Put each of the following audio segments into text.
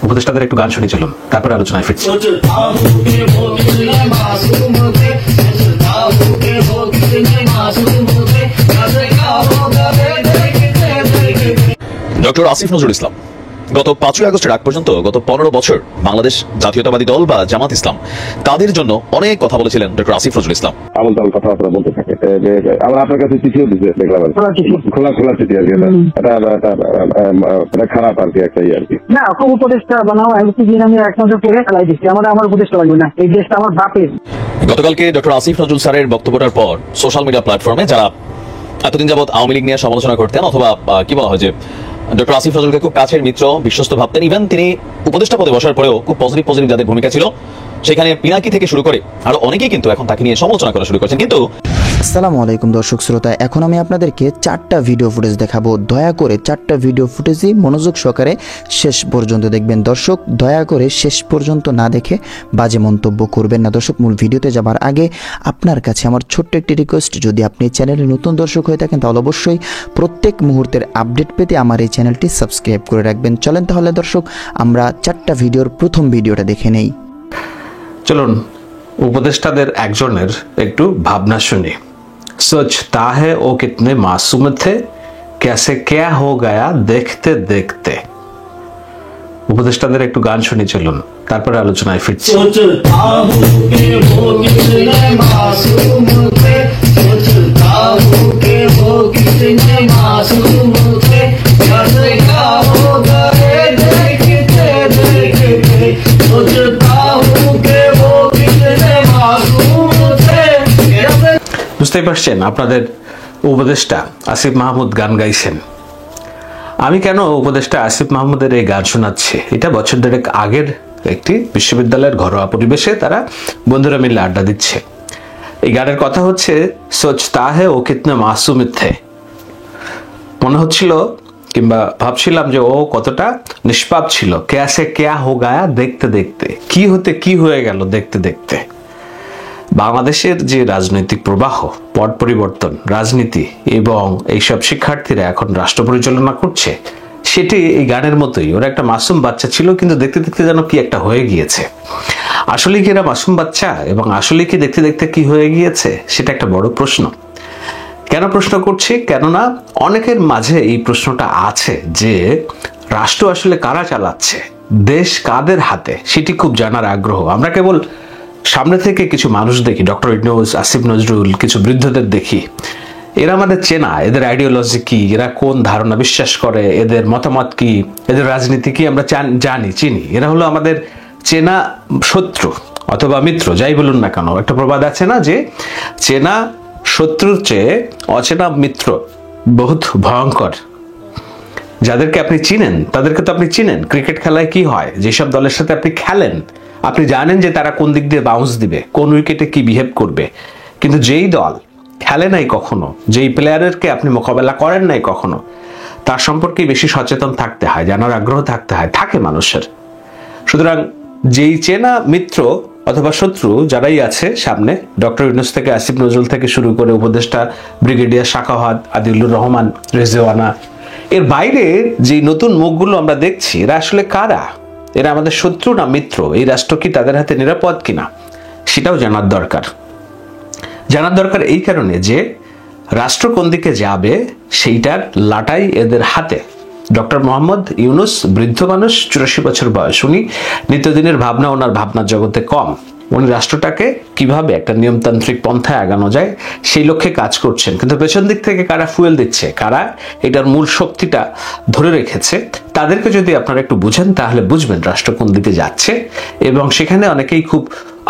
উপদেষ্টাদের একটু গান শুনে চলুন, তারপরে আলোচনায় ফিরছি। ডক্টর আসিফ নজরুল ইসলাম গত 5ই আগস্টের আগ পর্যন্ত গত 15 বছর বাংলাদেশ জাতীয়তাবাদী দল বা জামাত ইসলাম তাদের জন্য অনেক কথা বলেছিলেন ডক্টর আসিফ নজরুল ইসলাম। আমল তাল কথাবার্তা বলতে থাকে। আবার আপনার কাছে চিঠিও দিচ্ছে দেখলাম, খোলা খোলা চিঠি আর কি। এটা খারাপ আর কি, একটা আর কি না। খুব উপদেষ্টা বানাও আমি এক নজর পড়ে ফেলাই দিচ্ছি। আমার উপদেষ্টা লাগবে না, এই দেশটা আমার বাপের। গতকালকে ডক্টর আসিফ নজরুল স্যারের বক্তব্যটার পর সোশ্যাল মিডিয়া প্ল্যাটফর্মে যারা এতদিন যাবৎ আওয়ামী লীগ নিয়ে সমালোচনা করতেন অথবা কি বলা হয় যে ডক্টর আসিফ নজরুলকে খুব কাছের মিত্র বিশ্বস্ত ভাবতেন, ইভেন তিনি উপদেষ্টা পদে বসার পরেও খুব পজিটিভ যাদের ভূমিকা ছিল সেখানে পিনাকি থেকে শুরু করে আরো অনেকেই কিন্তু এখন তাকে নিয়ে সমালোচনা করা শুরু করেছেন। কিন্তু আসসালামু আলাইকুম দর্শক শ্রোতা, এখন আমি আপনাদেরকে 4টা ভিডিও ফুটেজ দেখাবো। দয়া করে 4টা ভিডিও ফুটেজই মনোযোগ সহকারে শেষ পর্যন্ত দেখবেন। দর্শক দয়া করে শেষ পর্যন্ত না দেখে বাজে মন্তব্য করবেন না। দর্শক মূল ভিডিওতে যাবার আগে আপনার কাছে আমার ছোট্ট একটি রিকোয়েস্ট, যদি আপনি চ্যানেলে নতুন দর্শক হয়ে থাকেন তাহলে অবশ্যই প্রত্যেক মুহূর্তের আপডেট পেতে আমার এই চ্যানেলটি সাবস্ক্রাইব করে রাখবেন। চলেন তাহলে দর্শক আমরা 4টা ভিডিওর প্রথম ভিডিওটা দেখে নেই। চলুন উপদেষ্টাদের একজনের একটু ভাবনা শুনি। सोचता है वो कितने मासूम थे, कैसे क्या हो गया देखते देखते। উপদেষ্টাদের একটু গান শুনে চলুন, তারপরে আলোচনায় ফিরছি। বুঝতেই পারছেন আপনাদের উপদেষ্টা আসিফ মাহমুদ গান গাইছেন। আমি কেন উপদেষ্টা আসিফ মাহমুদের এই গান শোনাচ্ছি, এটা বছর দেড়েক আগের একটি বিশ্ববিদ্যালয়ের ঘরোয়া পরিবেশে তারা বন্ধুরা মিলে আড্ডা দিচ্ছে। এই গানের কথা হচ্ছে সোচতা হে ও কিতনে মাসুম থে। মনে হচ্ছিল কিংবা ভাবছিলাম যে ও কতটা নিষ্পাপ ছিল। ক্যাসে ক্যা হো গায়া দেখতে দেখতে, কি হতে কি হয়ে গেল দেখতে দেখতে। বাংলাদেশের যে রাজনৈতিক প্রবাহ, পট পরিবর্তন, রাজনীতি এবং এইসব শিক্ষার্থীরা এখন রাষ্ট্র পরিচালনা করছে, সেটি এই গানের মতোই। ওরা একটা মাসুম বাচ্চা ছিল, কিন্তু দেখতে দেখতে যেন কি একটা হয়ে গিয়েছে। আসলে কি এরা মাসুম বাচ্চা, এবং আসলে কি দেখতে দেখতে কি হয়ে গিয়েছে, সেটা একটা বড় প্রশ্ন। কেন প্রশ্ন করছি? কেননা অনেকের মাঝে এই প্রশ্নটা আছে যে রাষ্ট্র আসলে কারা চালাচ্ছে, দেশ কাদের হাতে, সেটি খুব জানার আগ্রহ। আমরা কেবল সামনে থেকে কিছু মানুষ দেখি, ডক্টর ইউনূস, আসিফ নজরুল, কিছু বৃদ্ধদের দেখি। এরা আমাদের চেনা, এদের আইডিওলজি কি, এরা কোন ধারণা বিশ্বাস করে, এদের মতামত কি, এদের রাজনীতি কি আমরা জানি, চিনি। এরা হলো আমাদের চেনা শত্রু অথবা মিত্র, যাই বলুন না কেন। একটা প্রবাদ আছে না যে চেনা শত্রুর চেয়ে অচেনা মিত্র বহুত ভয়ঙ্কর। যাদেরকে আপনি চিনেন তাদেরকে তো আপনি চিনেন। ক্রিকেট খেলায় কি হয়, যেসব দলের সাথে আপনি খেলেন আপনি জানেন যে তারা কোন দিক দিয়ে বাউন্স দিবে, কোন উইকেটে কি বিহেভ করবে। কিন্তু যেই দল খেলে নাই কখনো, যেই প্লেয়ারকে আপনি মোকাবেলা করেন নাই কখনো, তার সম্পর্কে বেশি সচেতন থাকতে হয়, জানার আগ্রহ থাকতে হয়, থাকে মানুষের। সুতরাং যেই চেনা মিত্র অথবা শত্রু যারাই আছে সামনে, ডক্টর ইউনূস থেকে আসিফ নজরুল থেকে শুরু করে উপদেষ্টা ব্রিগেডিয়ার সাখাওয়াত, আদিলুর রহমান, রেজওয়ানা, এর বাইরে যে নতুন মুখগুলো আমরা দেখছি, এরা আসলে কারা? এরা আমাদের শত্রু না মিত্র? এই রাষ্ট্র কি তাদের হাতে নিরাপদ কিনা, সেটাও জানার দরকার। এই কারণে যে রাষ্ট্র কোন দিকে যাবে সেইটার লাটাই এদের হাতে। ডক্টর মোহাম্মদ ইউনূস বৃদ্ধ মানুষ, 84 বছর বয়স। উনি নিত্যদিনের ভাবনা, ওনার ভাবনার জগতে কম। উনি রাষ্ট্রটাকে কিভাবে একটা নিয়মতান্ত্রিক পন্থায় আগানো যায় সেই লক্ষ্যে কাজ করছেন। কিন্তু পেছন দিক থেকে কারা ফুয়েল দিচ্ছে, কারা এটার মূল শক্তিটা ধরে রেখেছে, তাদেরকে যদি আপনারা একটু বুঝেন তাহলে বুঝবেন রাষ্ট্র কোন দিকে যাচ্ছে। এবং সেখানে অনেকেই খুব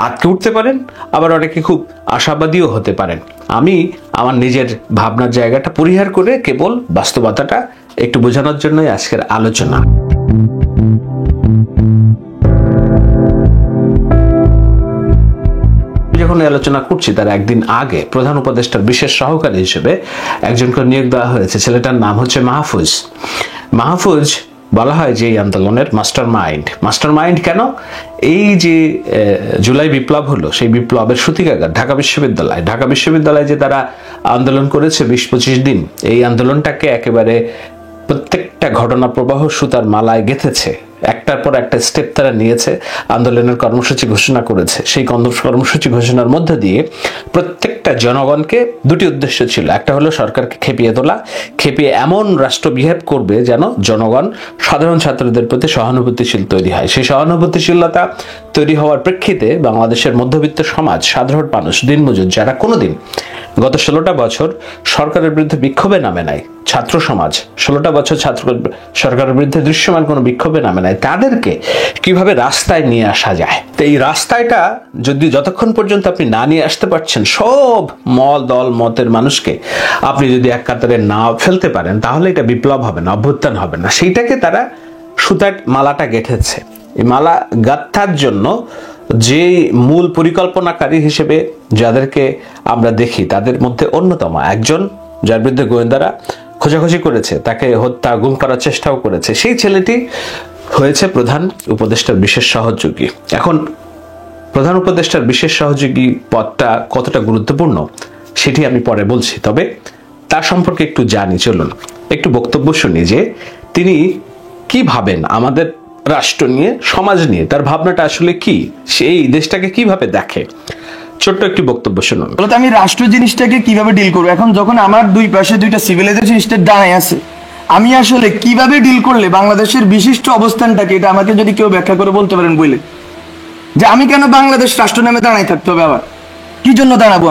আটকে উঠতে পারেন, আবার অনেকে খুব আশাবাদীও হতে পারেন। আমি আমার নিজের ভাবনার জায়গাটা পরিহার করে কেবল বাস্তবতাটা একটু বোঝানোর জন্যই আজকের আলোচনা। যখন আলোচনা করছি তার একদিন আগে প্রধান উপদেষ্টার বিশেষ সহকারী হিসেবে একজনকে নিয়োগ দেওয়া হয়েছে। ছেলেটার নাম হচ্ছে মাহফুজ। বলা হয় যে এই আন্দোলনের মাস্টার মাইন্ড। কেন? এই যে জুলাই বিপ্লব হলো, সেই বিপ্লবের সূতিকাগার ঢাকা বিশ্ববিদ্যালয়ে যে তারা আন্দোলন করেছে 20-25 দিন, এই আন্দোলনটাকে একেবারে প্রত্যেকটা ঘটনা প্রবাহ সুতার মালায় গেঁথেছে একটার পর একটা স্টেপ তারা নিয়েছে, আন্দোলনের কর্মসূচি ঘোষণা করেছে। সেই কর্মসূচি ঘোষণার মধ্যে দিয়ে প্রত্যেকটা জনগণকে দুটি উদ্দেশ্য ছিল। একটা হলো সরকারকে খেপিয়ে তোলা, খেপিয়ে এমন রাষ্ট্র বিহেভ করবে যেন জনগণ সাধারণ ছাত্রদের প্রতি সহানুভূতিশীল তৈরি হয়। সেই সহানুভূতিশীলতা তৈরি হওয়ার প্রেক্ষিতে বাংলাদেশের মধ্যবিত্ত সমাজ, সাধারণ মানুষ, দিনমজুর যারা কোনোদিন গত 16টা বছর সরকারের বিরুদ্ধে বিক্ষোভে নামে নাই, ছাত্র সমাজ 16টা বছর সরকারের বিরুদ্ধে দৃশ্যমান কোনো বিক্ষোভে নামে নাই, তাদেরকে কিভাবে রাস্তায় নিয়ে আসা যায়। তো এই রাস্তায়টা যতক্ষণ পর্যন্ত আপনি না নিয়ে আসতে পারছেন সব দল মতের মানুষকে, আপনি যদি এক কাতারে না ফেলতে পারেন, তাহলে এটা বিপ্লব হবে না, অভ্যুত্থান হবে না। সেইটাকে তারা সুতার মালাটা গেঁথেছে। এই মালা গাঁথার জন্য যে মূল পরিকল্পনাকারী হিসেবে যাদেরকে আমরা দেখি, তাদের মধ্যে অন্যতম একজন, যার বিরুদ্ধে গোয়েন্দারা খোঁজাখুঁজি করেছে, তাকে হত্যা গুম করার চেষ্টাও করেছে, সেই ছেলেটি হয়েছে প্রধান উপদেষ্টার বিশেষ সহযোগী। এখন প্রধান উপদেষ্টার বিশেষ সহযোগী পদটা কতটা গুরুত্বপূর্ণ সেটি আমি পরে বলছি, তবে তার সম্পর্কে একটু জানি। চলুন একটু বক্তব্য শুনি যে তিনি কি ভাবেন আমাদের রাষ্ট্র নিয়ে, সমাজ নিয়ে, তার ভাবনাটা আসলে কি, সেই দেশটাকে কিভাবে দেখে। ছোট্ট একটি বক্তব্য শুনুন। বলতো আমি রাষ্ট্র জিনিসটাকে কিভাবে ডিল করবো, এখন যখন আমার দুই পাশে দুইটা সিভিলাইজেশন স্টেট দাঁড়ায় আছে, আমি আসলে কিভাবে ডিল করলে বাংলাদেশের বিশিষ্ট অবস্থানটাকে, এটা আমাকে যদি কেউ ব্যাখ্যা করে বলতে পারেন বলে, যে আমি কেন বাংলাদেশ রাষ্ট্র নামে দাঁড়ায় থাকতে হবে, আবার কি জন্য দাঁড়াবো,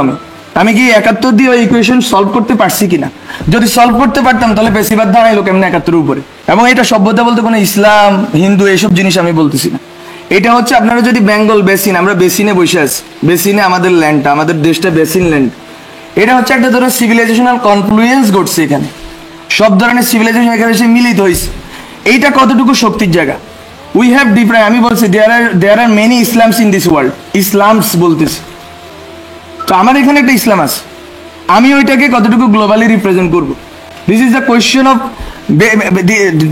আমি কি 71 দিয়ে ওই ইকুয়েশন সলভ করতে পারছি কিনা? যদি সলভ করতে পারতাম তাহলে বেশিরভাগ দাঁড়াইলো কেমন 71 উপরে। এবং এটা সভ্যতা বলতে কোনো ইসলাম, হিন্দু এইসব জিনিস আমি বলতেছি না। এটা হচ্ছে আপনারা যদি বেঙ্গল বেসিন, আমরা বেসিনে বসে আছি, বেসিনে আমাদের ল্যান্ডটা, আমাদের দেশটা বেসিন ল্যান্ড। এটা হচ্ছে একটা ধরনের সিভিলাইজেশনাল কনফ্লুয়েন্স ঘটছে এখানে, সব ধরনের সিভিলাইজেশন এখানে এসে মিলিত হয়েছে। এইটা কতটুকু শক্তির জায়গা? উই হ্যাভ ডিফারেন্ট, আমি বলছি there are many Islams in this world, Islams বলতেছি। তো আমার এখানে একটা ইসলাম আছে, আমি ওইটাকে কতটুকু গ্লোবালি রিপ্রেজেন্ট করবো? This is the question of,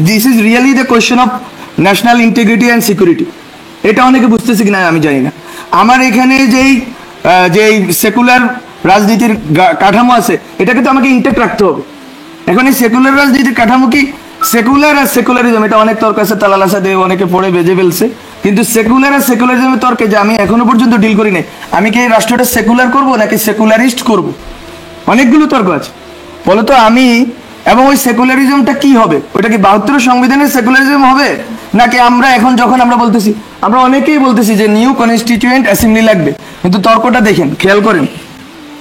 this is really the question of national integrity and security. এটা অনেকে বুঝতেছে কিনা আমি জানি না। আমার এখানে যেই সেকুলার রাজনীতির কাঠামো আছে, এটাকে তো আমাকে ইন্টেক্ট রাখতে হবে। এখন এই সেকুলার রাজনীতির কাঠামো কি সেকুলার আর সেকুলারিজম, এটা অনেক তর্ক আছে, তালালাসা দিয়ে অনেকে পড়ে বেজে ফেলছে। কিন্তু সেকুলার আর সেকুলারিজমের তর্কে যে আমি এখনো পর্যন্ত ডিল করি নাই, আমি কি এই রাষ্ট্রটা সেকুলার করব নাকি সেকুলারিস্ট করব, অনেকগুলো তর্ক আছে। বলতো আমি, এবং ওই সেকুলারিজমটা কি হবে, ওইটা কি 72 সংবিধানের সেকুলারিজম হবে, নাকি আমরা এখন যখন আমরা বলতেছি, আমরা অনেকেই বলতেছি যে নিউ কনস্টিটিউয়েন্ট অ্যাসেম্বলি লাগবে, কিন্তু তর্কটা দেখেন, খেয়াল করেন,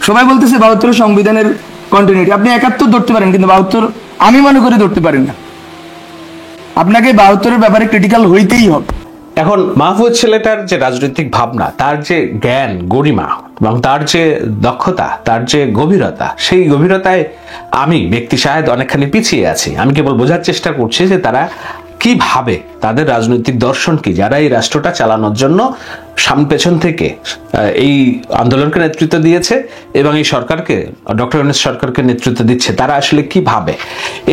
সবাই বলতেছে 72 সংবিধানের কন্টিনিউটি। আপনি 71 ধরতে পারেন, কিন্তু 72 আমি মনে করি ধরতে পারেন না। আপনাকে 72-এর ব্যাপারে ক্রিটিক্যাল হইতেই হবে। এখন মাহফুজ ছেলেটার যে রাজনৈতিক ভাবনা, তার যে জ্ঞান গরিমা এবং তার যে দক্ষতা, তার যে গভীরতা, সেই গভীরতায় আমি ব্যক্তি শাহেদ অনেকখানি পিছিয়ে আছি। আমি কেবল বোঝার চেষ্টা করছি যে তারা কি ভাবে, তাদের রাজনৈতিক দর্শন কি, যারা এই রাষ্ট্রটা চালানোর জন্য সামনে পেছন থেকে এই আন্দোলনকে নেতৃত্ব দিয়েছে এবং এই সরকারকে, ডক্টর ইউনূস সরকারকে নেতৃত্ব দিচ্ছে, তারা আসলে কি ভাবে।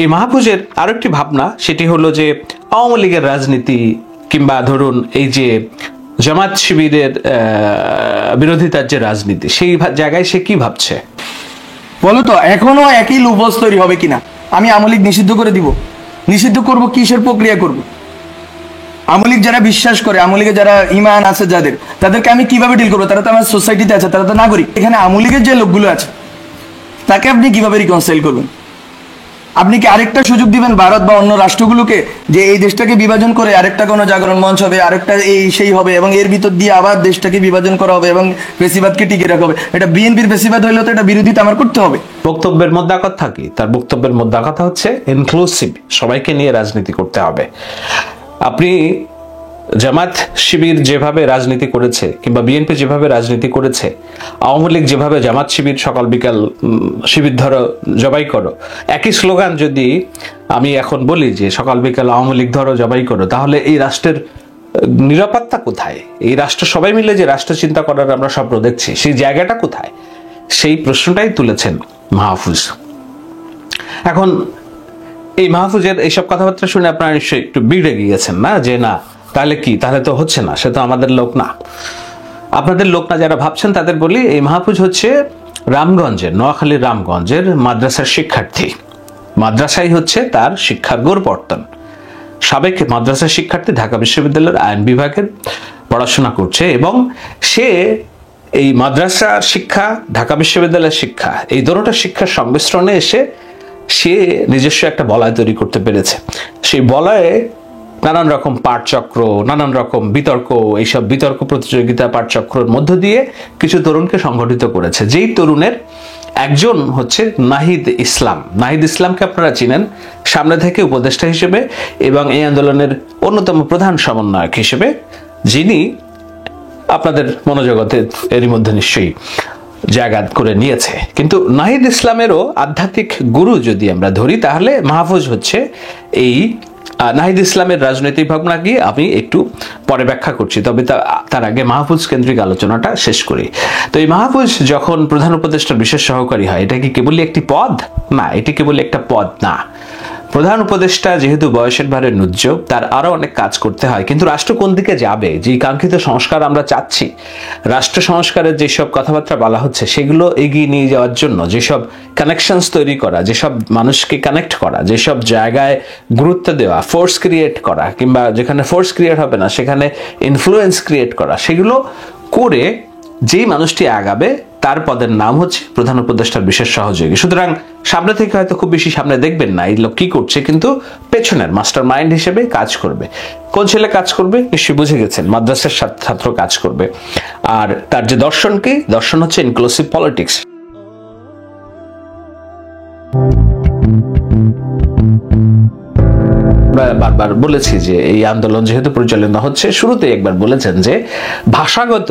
এই মাহফুজের আরেকটি ভাবনা, সেটি হলো যে আওয়ামী লীগের রাজনীতি কিংবা ধরুন এই যে জামাত শিবিরের বিরোধিতার যে রাজনীতি, সেই জায়গায় সে কি ভাবছে বলো তো। এখনো একই লুপস তৈরি হবে কিনা? আমি আওয়ামী লীগ নিষিদ্ধ করে দিব, নিষিদ্ধ করব, কিসের প্রক্রিয়া করব? আওয়ামী লীগ যারা বিশ্বাস করে, আওয়ামী লীগের যারা ইমান আছে যাদের, তাদেরকে আমি কিভাবে ডিল করবো? তারা তো আমার সোসাইটিতে আছে, তারা তো নাগরিক। এখানে আওয়ামী লীগের যে লোকগুলো আছে তাকে আপনি কিভাবে রিকনসাইল করবেন? আপনি কি আরেকটা সুযোগ দিবেন ভারত বা অন্য রাষ্ট্রগুলোকে যে এই দেশটাকে বিভাজন করে আরেকটা কোনো জাগরণ মঞ্চ হবে, আরেকটা এই সেই হবে, এবং এর ভিতর দিয়ে আবার দেশটাকে বিভাজন করা হবে এবং ফেসিবাদকে টিকে রাখা হবে? এটা বিএনপির ফেসিবাদ হইলে তো এটা বিরোধিতা আমার করতে হবে। বক্তব্যের মধ্যে কথা কি? তার বক্তব্যের মধ্যে কথা হচ্ছে ইনক্লুসিভ, সবাইকে নিয়ে রাজনীতি করতে হবে। আপনি জামাত শিবির যেভাবে রাজনীতি করেছে কিংবা বিএনপি যেভাবে রাজনীতি করেছে, আওয়ামী লীগ যেভাবে জামাত শিবির সকাল বিকাল শিবির ধরো জবাই করো, একই স্লোগান যদি আমি এখন বলি যে সকাল বিকাল আওয়ামী লীগ ধরো জবাই করো, তাহলে এই রাষ্ট্রের নিরাপত্তা কোথায়? এই রাষ্ট্র সবাই মিলে যে রাষ্ট্র চিন্তা করার আমরা স্বপ্ন দেখছি, সেই জায়গাটা কোথায়? সেই প্রশ্নটাই তুলেছেন মাহফুজ। এখন এই মাহফুজের এইসব কথাবার্তা শুনে আপনারা নিশ্চয়ই একটু বিগড়ে গিয়েছেন না, যে না তাহলে কি, তাহলে তো হচ্ছে না, সে তো আমাদের লোক না। আপনাদের লোক না যারা ভাবছেন তাদের বলি, এই মাহফুজ হচ্ছে রামগঞ্জের, নোয়াখালীর রামগঞ্জের মাদ্রাসার শিক্ষার্থী। মাদ্রাসাই হচ্ছে তার শিক্ষার গোড়পর্তন। সাবেক মাদ্রাসা শিক্ষার্থী, ঢাকা বিশ্ববিদ্যালয়ের আইন বিভাগের পড়াশোনা করছে এবং সে এই মাদ্রাসা শিক্ষা, ঢাকা বিশ্ববিদ্যালয়ের শিক্ষা, এই দুটোটা শিক্ষার সংমিশ্রণে এসে সে নিজস্ব একটা বলয় তৈরি করতে পেরেছে। সেই বলয়ে নানান রকম পাঠচক্র, নানান রকম বিতর্ক, এইসব বিতর্ক প্রতিযোগিতা পাঠচক্রের মধ্য দিয়ে কিছু তরুণকে সংগঠিত করেছে। যেই তরুণের একজন হচ্ছে নাহিদ ইসলাম। নাহিদ ইসলামকে আপনারা চিনেন সামনে থেকে উপদেষ্টা হিসেবে এবং এই আন্দোলনের অন্যতম প্রধান সমন্বয়ক হিসেবে, যিনি আপনাদের মনোজগতে এরই মধ্যে নিশ্চয়ই জায়গা করে নিয়েছে। কিন্তু নাহিদ ইসলামেরও আধ্যাত্মিক গুরু যদি আমরা ধরি, তাহলে মাহফুজ হচ্ছে এই নাহিদ ইসলামের রাজনৈতিক ভাবনা গিয়ে আমি একটু পরে ব্যাখ্যা করছি, তবে তার আগে মাহফুজ কেন্দ্রিক আলোচনাটা শেষ করি। তো এই মাহফুজ যখন প্রধান উপদেষ্টার বিশেষ সহকারী হয়, এটা কি কেবলই একটি পদ? না, এটি কেবলই একটা পদ না। প্রধান উপদেষ্টা যেহেতু বয়সের ভারে নুজ্জ, তার আরো অনেক কাজ করতে হয়। কিন্তু রাষ্ট্র কোন দিকে যাবে, যে কাঙ্ক্ষিত সংস্কার আমরা চাচ্ছি, রাষ্ট্র সংস্কারের যেসব কথাবার্তা বলা হচ্ছে, সেগুলো এগিয়ে নিয়ে যাওয়ার জন্য যেসব কানেকশনস তৈরি করা, যেসব মানুষকে কানেক্ট করা, যেসব জায়গায় গুরুত্ব দেওয়া, ফোর্স ক্রিয়েট করা, কিংবা যেখানে ফোর্স ক্রিয়েট হবে না সেখানে ইনফ্লুয়েন্স ক্রিয়েট করা, সেগুলো করে যেই মানুষটি আগাবে তার পদের নাম হচ্ছে প্রধান উপদেষ্টার বিশেষ সহযোগী। সুতরাং সামনে থেকে হয়তো খুব বেশি সামনে দেখবেন না এই লোক কি করছে, কিন্তু পেছনের মাস্টার মাইন্ড হিসেবে কাজ করবে। কোন ছেলে কাজ করবে নিশ্চয়ই বুঝে গেছেন, মাদ্রাসার ছাত্র কাজ করবে। আর তার যে দর্শন কি, দর্শন হচ্ছে ইনক্লুসিভ পলিটিক্স। বারবার বলেছি যে এই আন্দোলন যেহেতু পরিচালনা হচ্ছে, শুরুতে একবার বলেছেন যে ভাষাগত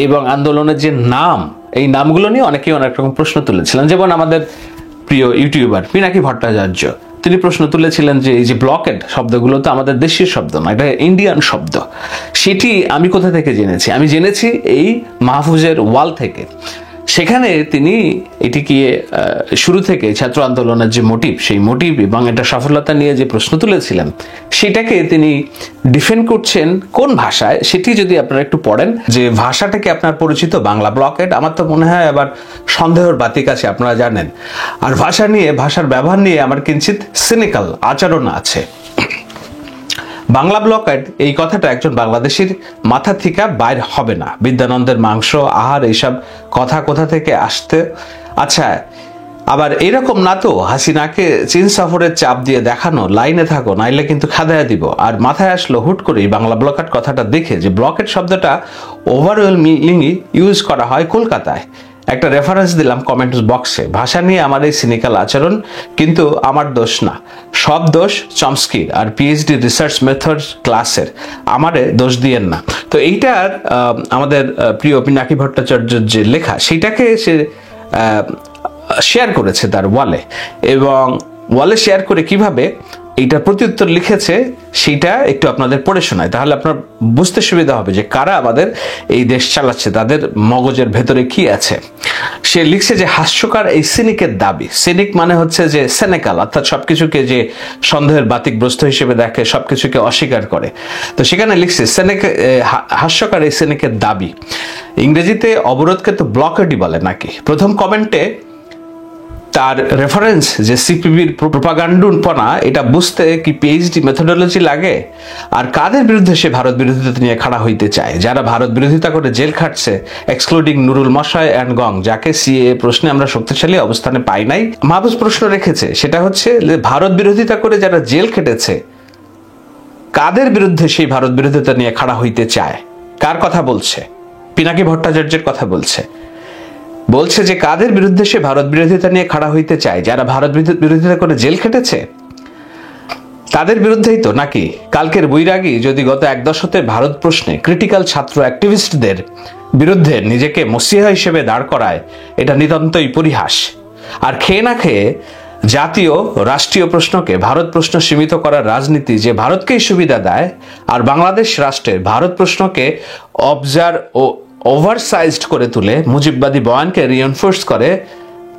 এবং আন্দোলনের যে নাম, এই নামগুলো নিয়ে অনেকেই অনেক রকম প্রশ্ন তুলেছিলেন। যেমন আমাদের প্রিয় ইউটিউবার পিনাকি ভট্টাচার্য, তিনি প্রশ্ন তুলেছিলেন যে এই যে ব্লকেড শব্দগুলো তো আমাদের দেশীয় শব্দ না, এটা ইন্ডিয়ান শব্দ। সেটি আমি কোথা থেকে জেনেছি? আমি জেনেছি এই মাহফুজের ওয়াল থেকে। সেখানে তিনি এটিকে শুরু থেকে ছাত্র আন্দোলনের যে মোটিভ, সেই মোটিভ এবং এটা সফলতা নিয়ে যে প্রশ্ন তুলেছিলেন, সেটাকে তিনি ডিফেন্ড করছেন কোন ভাষায়, সেটি যদি আপনারা একটু পড়েন, যে ভাষাটাকে আপনার পরিচিত বাংলা ব্লকেড, আমার তো মনে হয় আবার সন্দেহের বাতিক আছে, আপনারা জানেন। আর ভাষা নিয়ে, ভাষার ব্যবহার নিয়ে আমার কিঞ্চিত সিনিক্যাল আচরণ আছে। বাংলা ব্লকেড এই কথাটা একজন বাংলাদেশির মাথা থেকে বাইর হবে না। বিদ্যানন্দের মাংস আহার, এইসব কথা কোথা থেকে আসতে। আচ্ছা, আবার এরকম না তো হাসিনাকে চীন সফরের চাপ দিয়ে দেখানো, লাইনে থাকো নাইলে কিন্তু খাদায়া দিব, আর মাথায় আসলো হুট করেই বাংলা ব্লকেট কথাটা দেখে যে ব্লকেট শব্দটা ওভারওয়েলমিংলি ইউজ করা হয় কলকাতায়। একটা রেফারেন্স দিলাম কমেন্টস বক্সে। ভাষা নিয়ে আমার এই সিনিক্যাল আচরণ কিন্তু আমার দোষ না, সব দোষ চমস্কির আর পিএইচডি রিসার্চ মেথড ক্লাসের, আমারে দোষ দিয়েন না। তো এইটার আমাদের প্রিয় পিনাকি ভট্টাচার্যের যে লেখা, সেইটাকে সে শেয়ার করেছে তার ওয়ালে, এবং ওয়ালে শেয়ার করে কিভাবে এইটার প্রত্যুত্তর লিখেছে সেটা একটু আপনাদের পড়ে শোনায়, তাহলে আপনার বুঝতে সুবিধা হবে যে কারা আমাদের এই দেশ চালাচ্ছে, তাদের মগজের ভেতরে কি আছে। সে লিখছে যে হাস্যকর এই সিনিকের দাবি, সিনিক মানে হচ্ছে যে সেনেকাল, অর্থাৎ সবকিছুকে যে সন্দেহের বাতিকগ্রস্ত হিসেবে দেখে, সবকিছুকে অস্বীকার করে। তো সেখানে লিখছে হাস্যকর এই সিনিকের দাবি, ইংরেজিতে অবরোধকে তো ব্লকেডই বলে নাকি। প্রথম কমেন্টে তার রেফারেন্স যে সিপিবির প্রোপাগান্ডুনপনা, এটা বুঝতে কি পিএইচডি মেথোডোলজি লাগে? আর কাদের বিরুদ্ধে সে ভারত বিরোধিতা নিয়ে খাড়া হইতে চায়? যারা ভারত বিরোধিতা করে জেল খাটছে, এক্সক্লুডিং নুরুল মশাই অ্যান্ড গং, যাকে সিএএ প্রশ্নে আমরা শক্তিশালী অবস্থানে পাই নাই। মাহফুজ প্রশ্ন রেখেছে, সেটা হচ্ছে যে ভারত বিরোধিতা করে যারা জেল খেটেছে, কাদের বিরুদ্ধে সেই ভারত বিরোধিতা নিয়ে খাড়া হইতে চায়? কার কথা বলছে? পিনাকি ভট্টাচার্যের কথা বলছে। বলছে যে কাদের বিরুদ্ধে সে ভারত বিরোধিতা নিয়ে খাড়া হইতে চায়, যারা ভারত বিরোধিতা করে জেল খেটেছে তাদের বিরুদ্ধেই তো নাকি? কালকের বৈরাগী যদি গত এক দশকে ভারত প্রশ্নে ক্রিটিক্যাল ছাত্র অ্যাক্টিভিস্টদের বিরুদ্ধে নিজেকে মসিহা হিসেবে দাঁড় করায়, এটা নিতান্তই পরিহাস। আর খেয়ে না খেয়ে জাতীয় রাষ্ট্রীয় প্রশ্নকে ভারত প্রশ্ন সীমিত করার রাজনীতি যে ভারতকেই সুবিধা দেয়, আর বাংলাদেশ রাষ্ট্রের ভারত প্রশ্নকে ওভারসাইজড করে তুলে মুজিববাদী বয়ানকে রিএনফোর্স করে,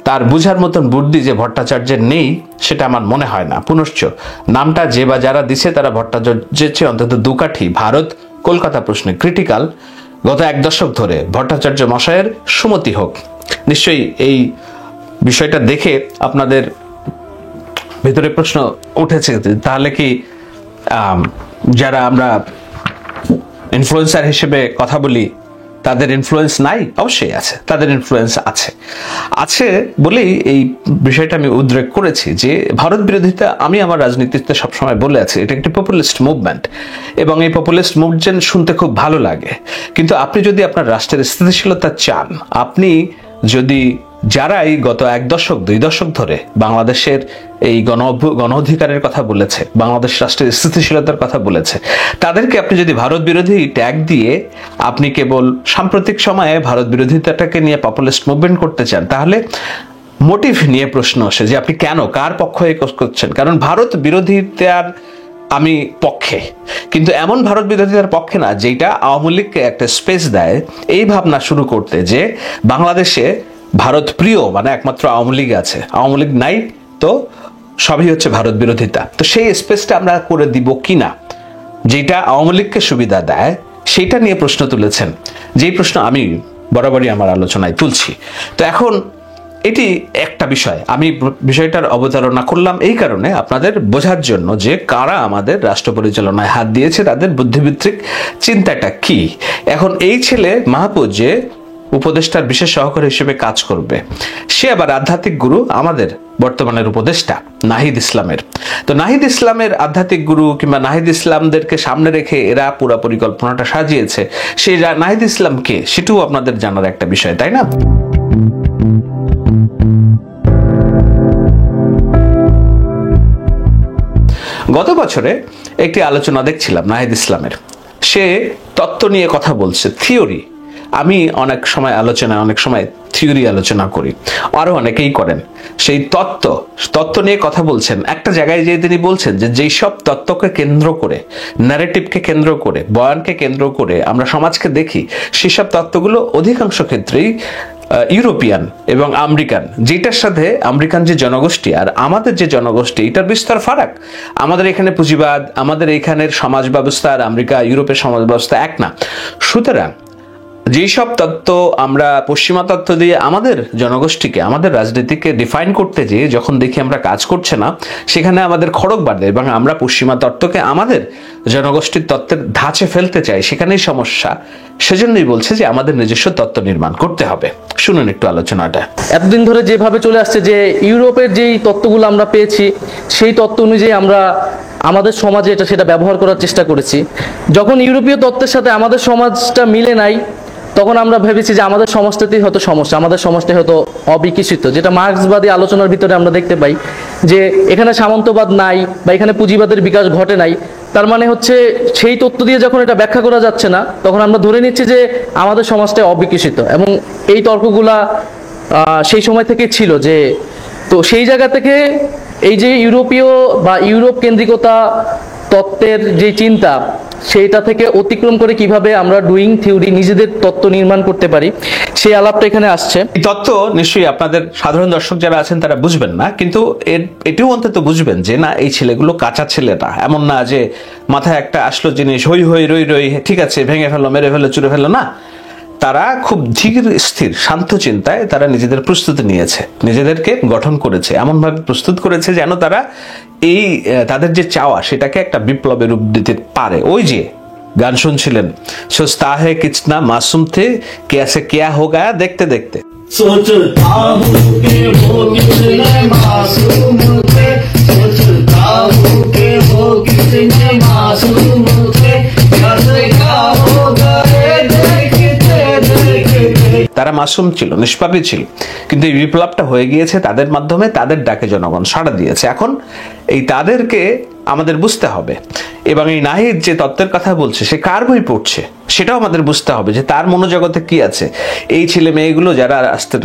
তার বুঝার মতন বুদ্ধি যে ভট্টাচার্যের নেই, সেটা আমার মনে হয় না। পুনশ্চ নামটা যে বা যারা দিছে তারা ভট্টাচার্যের চেয়ে অন্তত দুকাঠি ভারত কলকাতা প্রশ্নে ক্রিটিক্যাল। গত এক দশক ধরে ভট্টাচার্য মশায়ের সুমতি হোক। নিশ্চয়ই এই বিষয়টা দেখে আপনাদের ভেতরে প্রশ্ন উঠেছে, তাহলে কি যারা আমরা ইনফ্লুয়েন্সার হিসেবে কথা বলি তাদের ইনফ্লুয়েন্স নাই? অবশ্যই আছে, তাদের ইনফ্লুয়েন্স আছে বলেই এই বিষয়টা আমি উদ্রেক করেছি যে ভারত বিরোধিতা আমি আমার রাজনীতিতে সবসময় বলে আছি এটা একটি পপুলিস্ট মুভমেন্ট, এবং এই পপুলিস্ট মুভমেন্ট শুনতে খুব ভালো লাগে। কিন্তু আপনি যদি আপনার রাষ্ট্রের স্থিতিশীলতা চান, আপনি যদি যারাই গত 1 দশক 2 দশক ধরে বাংলাদেশের এই গণ অধিকারের কথা বলেছে, বাংলাদেশ রাষ্ট্রের স্থিতিশীলতার কথা বলেছে, তাদেরকে আপনি যদি ভারত বিরোধী ট্যাগ দিয়ে আপনি কেবল সাম্প্রতিক সময়ে ভারত বিরোধিতাটাকে নিয়ে পপুলিস্ট মুভমেন্ট করতে চান, তাহলে মোটিভ নিয়ে প্রশ্ন আসে যে আপনি কেন, কার পক্ষে করছেন। কারণ ভারত বিরোধিতার আমি পক্ষে, কিন্তু এমন ভারত বিরোধিতার পক্ষে না যেটা আওয়ামী লীগকে একটা স্পেস দেয় এই ভাবনা শুরু করতে যে বাংলাদেশে ভারত প্রিয় মানে একমাত্র আওয়ামী লীগ আছে, আওয়ামী লীগ নাই তো সবই হচ্ছে ভারত বিরোধিতা। তো সেই স্পেসটা আমরা করে দিব কিনা, যেটা আওয়ামী লীগকে সুবিধা দেয়, সেইটা নিয়ে প্রশ্ন তুলেছেন, যেই প্রশ্ন আমি বরাবরই আমার আলোচনায় তুলছি। তো এখন এটি একটা বিষয়, আমি বিষয়টার অবতারণা করলাম এই কারণে আপনাদের বোঝার জন্য যে কারা আমাদের রাষ্ট্র পরিচালনায় হাত দিয়েছে, তাদের বুদ্ধিবৃত্তিক চিন্তাটা কি। এখন এই ছেলে মাহফুজ যে উপদেষ্টার বিশেষ সহকারী হিসেবে কাজ করবে, সে আবার আধ্যাত্মিক গুরু আমাদের বর্তমানের উপদেষ্টা নাহিদ ইসলামের। তো নাহিদ ইসলামের আধ্যাত্মিক গুরু কিংবা নাহিদ ইসলামদেরকে সামনে রেখে এরা পুরো পরিকল্পনাটা সাজিয়েছে। সেই নাহিদ ইসলাম কে সেটাও আপনাদের জানার একটা বিষয়, তাই না? গত বছরে একটি আলোচনা দেখছিলাম নাহিদ ইসলামের, সে তত্ত্ব নিয়ে কথা বলছে, থিওরি। আমি অনেক সময় থিওরি আলোচনা করি, আরো অনেকেই করেন। সেই তত্ত্ব নিয়ে কথা বলছেন, একটা জায়গায় যেয়ে তিনি বলছেন যে যেই সব তত্ত্বকে কেন্দ্র করে, ন্যারেটিভকে কেন্দ্র করে, বয়ানকে কেন্দ্র করে আমরা সমাজকে দেখি, সেসব তত্ত্বগুলো অধিকাংশ ক্ষেত্রেই ইউরোপিয়ান এবং আমেরিকান, যেটার সাথে আমেরিকান যে জনগোষ্ঠী আর আমাদের যে জনগোষ্ঠী এটার বিস্তর ফারাক। আমাদের এখানে পুঁজিবাদ, আমাদের এখানের সমাজ ব্যবস্থা আর আমেরিকা ইউরোপের সমাজ ব্যবস্থা এক না। সুতরাং যেসব তত্ত্ব আমরা পশ্চিমা তত্ত্ব দিয়ে আমাদের জনগোষ্ঠীকে, আমাদের রাজনীতিকে ডিফাইন করতে যেয়ে যখন দেখি আমরা কাজ করছে না, সেখানে আমাদের খড়গ বাঁধে এবং আমরা পশ্চিমা তত্ত্বকে আমাদের জনগোষ্ঠীর তত্ত্বের ধাঁচে ফেলতে চাই, সেখানেই সমস্যা। সেজন্যই বলছে যে আমাদের নিজস্ব তত্ত্ব নির্মাণ করতে হবে। শুনুন একটু আলোচনাটা। এতদিন ধরে যেভাবে চলে আসছে যে ইউরোপের যেই তত্ত্বগুলো আমরা পেয়েছি সেই তত্ত্ব অনুযায়ী আমরা আমাদের সমাজে সেটা ব্যবহার করার চেষ্টা করেছি। যখন ইউরোপীয় তত্ত্বের সাথে আমাদের সমাজটা মিলে নাই, তখন আমরা ভেবেছি যে আমাদের সমাজটাতেই হয়তো সমস্যা, আমাদের সমাজটা হয়তো অবিকশিত, যেটা মার্ক্সবাদী আলোচনার ভিতরে আমরা দেখতে পাই যে এখানে সামন্তবাদ নাই বা এখানে পুঁজিবাদের বিকাশ ঘটে নাই। তার মানে হচ্ছে সেই তত্ত্ব দিয়ে যখন এটা ব্যাখ্যা করা যাচ্ছে না, তখন আমরা ধরে নিচ্ছি যে আমাদের সমাজটা অবিকশিত। এবং এই তর্কগুলা সেই সময় থেকে ছিল যে, তো সেই জায়গা থেকে এই যে ইউরোপীয় বা ইউরোপ কেন্দ্রিকতা তত্ত্বের যে চিন্তা, সেটা থেকে অতিক্রম করে কিভাবে আমরা ডুইং থিওরি নিজেদের তত্ত্ব নির্মাণ করতে পারি, সেই আলাপটা এখানে আসছে। এই তত্ত্ব নিশ্চয়ই আপনাদের সাধারণ দর্শক যারা আছেন তারা বুঝবেন না, কিন্তু এটিও অন্তত বুঝবেন যে না, এই ছেলেগুলো কাঁচা ছেলে না। এমন না যে মাথায় একটা আসলো জিনিস হই হই রই রই ঠিক আছে ভেঙে ফেলো, মেরে ফেলো, চুরে ফেলো, না। তারা খুব ধীর স্থির শান্ত চিন্তায় তারা নিজেদের প্রস্তুতি নিয়েছে, নিজেদেরকে গঠন করেছে, এমনভাবে প্রস্তুত করেছে যেন তারা এই তাদের যে চাওয়া সেটাকে একটা বিপ্লবের রূপ দিতে পারে। ওই যে গান শুনছিলেন, সোচতা হে কিচনা মাসুম থে कैसे क्या हो गया देखते देखते। सोचता हूँ कि वो कितने मासूम थे, सोचता हूँ कि वो कितने मासूम थे, कैसे क्या हो गए देखते देखते। তারা মাসুম ছিল, নিষ্পাপী ছিল, কিন্তু এই বিপ্লবটা হয়ে গিয়েছে তাদের মাধ্যমে, তাদের ডাকে জনগণ সাড়া দিয়েছে। এখন এই তাদেরকে আমাদের বুঝতে হবে, এবং এই নাহিদ যে তত্ত্বের কথা বলছে সে কার বই পড়ছে সেটাও আমাদের বুঝতে হবে যে তার মনোজগতে কি আছে। এই ছেলে মেয়েগুলো যারা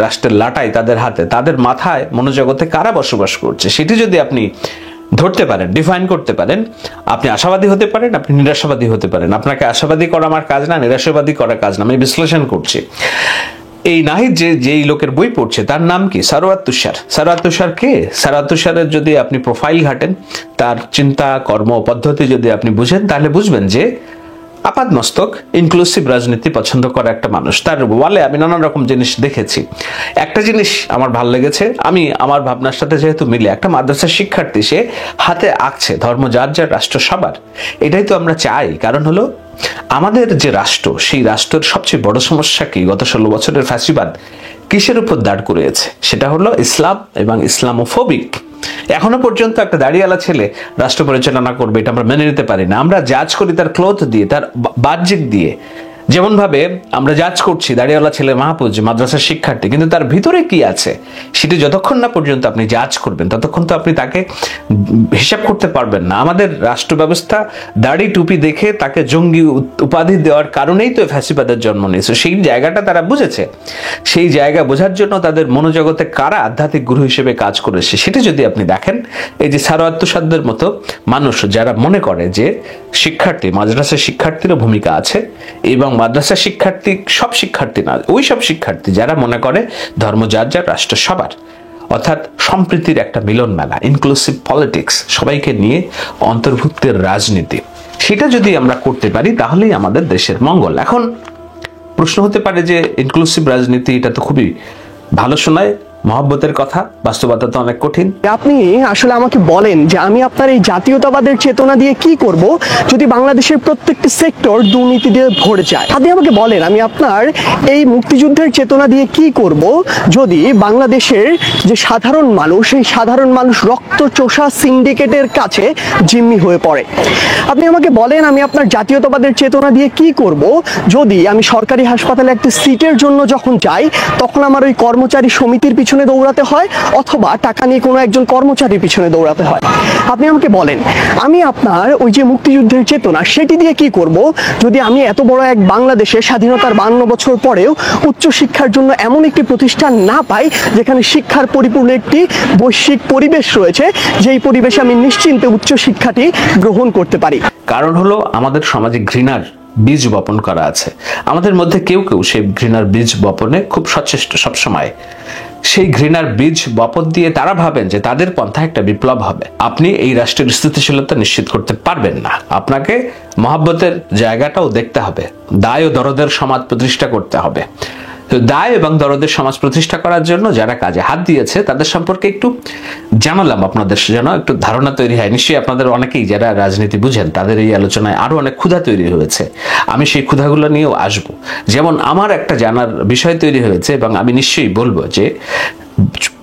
রাষ্ট্রের লাটাই তাদের হাতে, তাদের মাথায় মনোজগতে কারা বসবাস করছে, সেটি যদি আপনি ধরতে পারেন, ডিফাইন করতে পারেন, আপনি আশাবাদী হতে পারেন, আপনি নিরাশাবাদী হতে পারেন। আপনাকে আশাবাদী করা আমার কাজ না, নিরাশাবাদী করা কাজ না, আমি বিশ্লেষণ করছি। এই নাহিদ যেই লোকের বই পড়ছে তার নাম কি? সারওয়াত তুষার। সারওয়াত তুষার কে? সারওয়াত তুষারের যদি আপনি প্রোফাইল ঘাটেন, তার চিন্তা কর্ম পদ্ধতি যদি আপনি বুঝেন, তাহলে বুঝবেন যে আপাত মস্তক ইনক্লুসিভ রাজনীতি পছন্দ করা একটা মানুষ। তার ওয়ালে আমি নানান রকম জিনিস দেখেছি। একটা জিনিস আমার ভালো লেগেছে, আমি আমার ভাবনার সাথে যেহেতু মিলে, একটা মাদ্রাসার শিক্ষার্থী সে হাতে আঁকছে ধর্ম যার যার, রাষ্ট্র সবার। এটাই তো আমরা চাই। কারণ হলো আমাদের যে রাষ্ট্র, সেই রাষ্ট্রের সবচেয়ে বড় সমস্যা কি, গত 16 বছরের ফ্যাসিবাদ কিসের উপর দাঁড় করিয়েছে? সেটা হলো ইসলাম এবং ইসলামোফোবিক। এখনো পর্যন্ত একটা দাড়িওয়ালা ছেলে রাষ্ট্র পরিচালনা করবে এটা আমরা মেনে নিতে পারি না। আমরা জাজ করি তার ক্লোথ দিয়ে, তার বাহ্যিক দিয়ে। যেমন ভাবে আমরা জাজ করছি দাড়িওয়ালা ছেলে মাহফুজ মাদ্রাসার শিক্ষার্থী, কিন্তু তার ভিতরে কি আছে সেটা যতক্ষণ না পর্যন্ত আপনি জাজ করবেন ততক্ষণ তো আপনি তাকে হিসাব করতে পারবেন না। আমাদের রাষ্ট্র ব্যবস্থা দাড়ি টুপি দেখে তাকে জঙ্গি উপাধি দেওয়ার কারণেই তো ফ্যাসিবাদের জন্ম নিয়েছে। সেই জায়গাটা তারা বুঝেছে। সেই জায়গা বোঝার জন্য তাদের মনোজগতে কারা আধ্যাত্মিক গুরু হিসেবে কাজ করেছে সেটা যদি আপনি দেখেন, এই যে সারোয়াত্তুসাদদের মতো মানুষ যারা মনে করে যে শিক্ষার্থী, মাদ্রাসার শিক্ষার্থীরও ভূমিকা আছে, এবং মাদ্রাসা শিক্ষার্থী সব শিক্ষার্থী না, ওই সব শিক্ষার্থী যারা মনে করে ধর্ম যার যার, রাষ্ট্র সবার, অর্থাৎ সম্প্রীতির একটা মিলন মেলা, ইনক্লুসিভ পলিটিক্স, সবাইকে নিয়ে অন্তর্ভুক্তের রাজনীতি, সেটা যদি আমরা করতে পারি তাহলেই আমাদের দেশের মঙ্গল। এখন প্রশ্ন হতে পারে যে ইনক্লুসিভ রাজনীতি এটা তো খুবই ভালো শোনায়, মহব্বতের কথা, বাস্তবতা তো অনেক কঠিন। আপনি আসলে আমাকে বলেন যে আমি আপনার এই জাতীয়তাবাদের চেতনা দিয়ে কি করব যদি বাংলাদেশের প্রত্যেকটি সেক্টর দুর্নীতি দিয়ে ভরে যায়? আপনি আমাকে বলেন আমি আপনার এই মুক্তিযুদ্ধের চেতনা দিয়ে কি করব যদি বাংলাদেশের যে সাধারণ মানুষ, এই সাধারণ মানুষ রক্তচোষা সিন্ডিকেটের কাছে জিম্মি হয়ে পড়ে? আপনি আমাকে বলেন আমি আপনার জাতীয়তাবাদের চেতনা দিয়ে কি করব যদি আমি সরকারি হাসপাতালে একটি সিটের জন্য যখন যাই তখন আমার ওই কর্মচারী সমিতির পিছনে দৌড়াতে হয় অথবা টাকা নিয়ে কোনো একজন কর্মচারীর পিছনে দৌড়াতে হয়? আপনি আমাকে বলেন আমি আপনার ওই যে মুক্তিযুদ্ধের চেতনা সেটি দিয়ে কি করব যদি আমি এত বড় এক বাংলাদেশে স্বাধীনতার 52 বছর পরেও উচ্চশিক্ষার জন্য এমন একটি প্রতিষ্ঠান না পাই যেখানে শিক্ষার পরিপূর্ণ একটি বৈশ্বিক পরিবেশ রয়েছে, যেই পরিবেশে আমি নিশ্চিন্তে উচ্চশিক্ষাটি গ্রহণ করতে পারি? কারণ হলো আমাদের সমাজে ঘৃণার বীজ বপন করা আছে। আমাদের মধ্যে কেউ কেউ সেই ঘৃণার বীজ বপনে খুব সচেষ্ট সবসময়। সেই ঘৃণার বীজ বপন দিয়ে তারা ভাবেন যে তাদের পন্থা একটা বিপ্লব হবে। আপনি এই রাষ্ট্রের স্থিতিশীলতা নিশ্চিত করতে পারবেন না। আপনাকে মহব্বতের জায়গাটাও দেখতে হবে, দায় ও দরদের সমাজ প্রতিষ্ঠা করতে হবে। তো দায় এবং দরদের সমাজ প্রতিষ্ঠা করার জন্য যারা কাজে হাত দিয়েছে তাদের সম্পর্কে একটু জানালাম আপনাদের, যেন একটু ধারণা তৈরি হয়। নিশ্চয়ই আপনাদের অনেকেই যারা রাজনীতি বুঝেন তাদের এই আলোচনায় আরো অনেক ক্ষুধা তৈরি হয়েছে। আমি সেই ক্ষুধাগুলো নিয়েও আসবো। যেমন আমার একটা জানার বিষয় তৈরি হয়েছে এবং আমি নিশ্চয়ই বলবো যে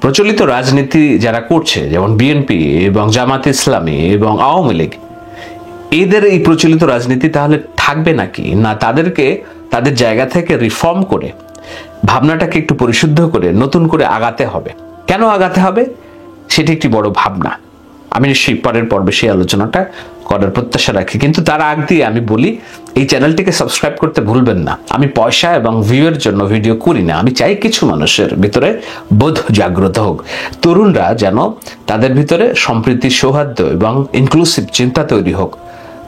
প্রচলিত রাজনীতি যারা করছে, যেমন বিএনপি এবং জামাত ইসলামী এবং আওয়ামী লীগ, এদের এই প্রচলিত রাজনীতি তাহলে থাকবে নাকি? না তাদেরকে তাদের জায়গা থেকে রিফর্ম করে ভাবনাটাকে একটু পরিশুদ্ধ করে নতুন করে আগাতে হবে। কেন আগাতে হবে সেটি একটি বড় ভাবনা। আমি নিশ্চয়ই পরের পর্বে সেই আলোচনাটা করার প্রত্যাশা রাখি। কিন্তু তার আগ দিয়ে আমি বলি, এই চ্যানেলটিকে সাবস্ক্রাইব করতে ভুলবেন না। আমি পয়সা এবং ভিউয়ের জন্য ভিডিও করি না। আমি চাই কিছু মানুষের ভিতরে বোধ জাগ্রত হোক, তরুণরা যেন তাদের ভিতরে সম্প্রীতি, সৌহার্দ্য এবং ইনক্লুসিভ চিন্তা তৈরি হোক।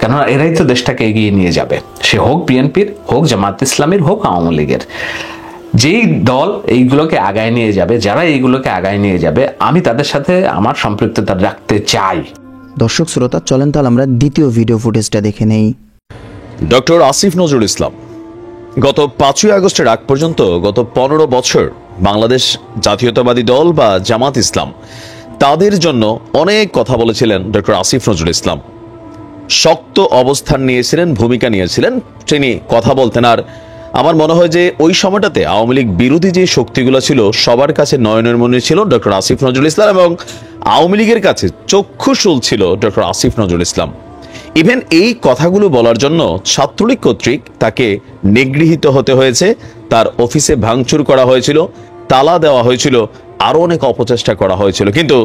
কেননা এরাই তো দেশটাকে এগিয়ে নিয়ে যাবে। সে হোক বিএনপির, হোক জামাত ইসলামীর, হোক আওয়ামী লীগের। যেই দল এইগুলোকে আগায় নিয়ে যাবে, যারা এইগুলোকে আগায় নিয়ে যাবে, আমি তাদের সাথে আমার সম্পৃক্ততা রাখতে চাই। দর্শক শ্রোতা, চলেন তাহলে আমরা দ্বিতীয় ভিডিও ফুটেজটা দেখে নেই। ডক্টর আসিফ নজরুল ইসলাম গত 5ই আগস্টের আগ পর্যন্ত গত 15 বছর বাংলাদেশ জাতীয়তাবাদী দল বা জামাত ইসলাম তাদের জন্য অনেক কথা বলেছিলেন ডক্টর আসিফ নজরুল ইসলাম। শক্ত অবস্থান নিয়েছিলেন, ভূমিকা নিয়েছিলেন, তিনি কথা বলতেন। আর আমার মনে হয় যে ওই সময়টাতে আওয়ামী লীগ বিরোধী যে শক্তিগুলো ছিল সবার কাছে নয়নের মনি ছিল ডক্টর আসিফ নজরুল ইসলাম, এবং আওয়ামী লীগের কাছে চক্ষুশূল ছিল ডক্টর আসিফ নজরুল ইসলাম। ইভেন এই কথাগুলো বলার জন্য ছাত্রলীগ কর্তৃক তাকে নিগৃহীত হতে হয়েছে, তার অফিসে ভাঙচুর করা হয়েছিল, তালা দেওয়া হয়েছিল, আরো অনেক অপচেষ্টা করা হয়েছিল। কিন্তু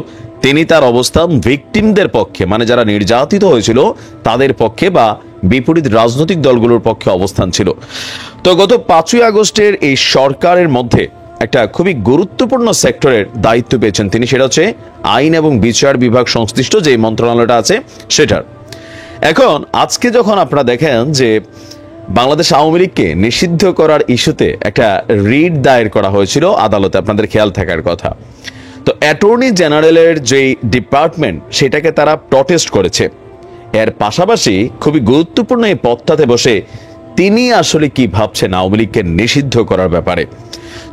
তিনি তার অবস্থান ভিকটিমদের পক্ষে, মানে যারা নির্যাতিত হয়েছিল তাদের পক্ষে বা বিপরীত রাজনৈতিক দলগুলোর পক্ষে অবস্থান ছিল। তো গত 5ই আগস্টের এই সরকারের মধ্যে একটা খুবই গুরুত্বপূর্ণ সেক্টরের দায়িত্ব পেয়েছেন তিনি, সেটা হচ্ছে আইন এবং বিচার বিভাগ সংশ্লিষ্ট যে মন্ত্রণালয়টা আছে সেটার। এখন আজকে যখন আপনারা দেখেন যে বাংলাদেশ আওয়ামী লীগকে নিষিদ্ধ করার ইস্যুতে একটা রিট দায়ের করা হয়েছিল আদালতে, আপনাদের খেয়াল থাকার কথা। তো অ্যাটর্নি জেনারেলের যে ডিপার্টমেন্ট সেটাকে তারা প্রটেস্ট করেছে এর পাশাপাশি খুবই গুরুত্বপূর্ণ এই পদটাতে বসে তিনি আসলে কি ভাবছেন আওয়ামী লীগকে নিষিদ্ধ করার ব্যাপারে।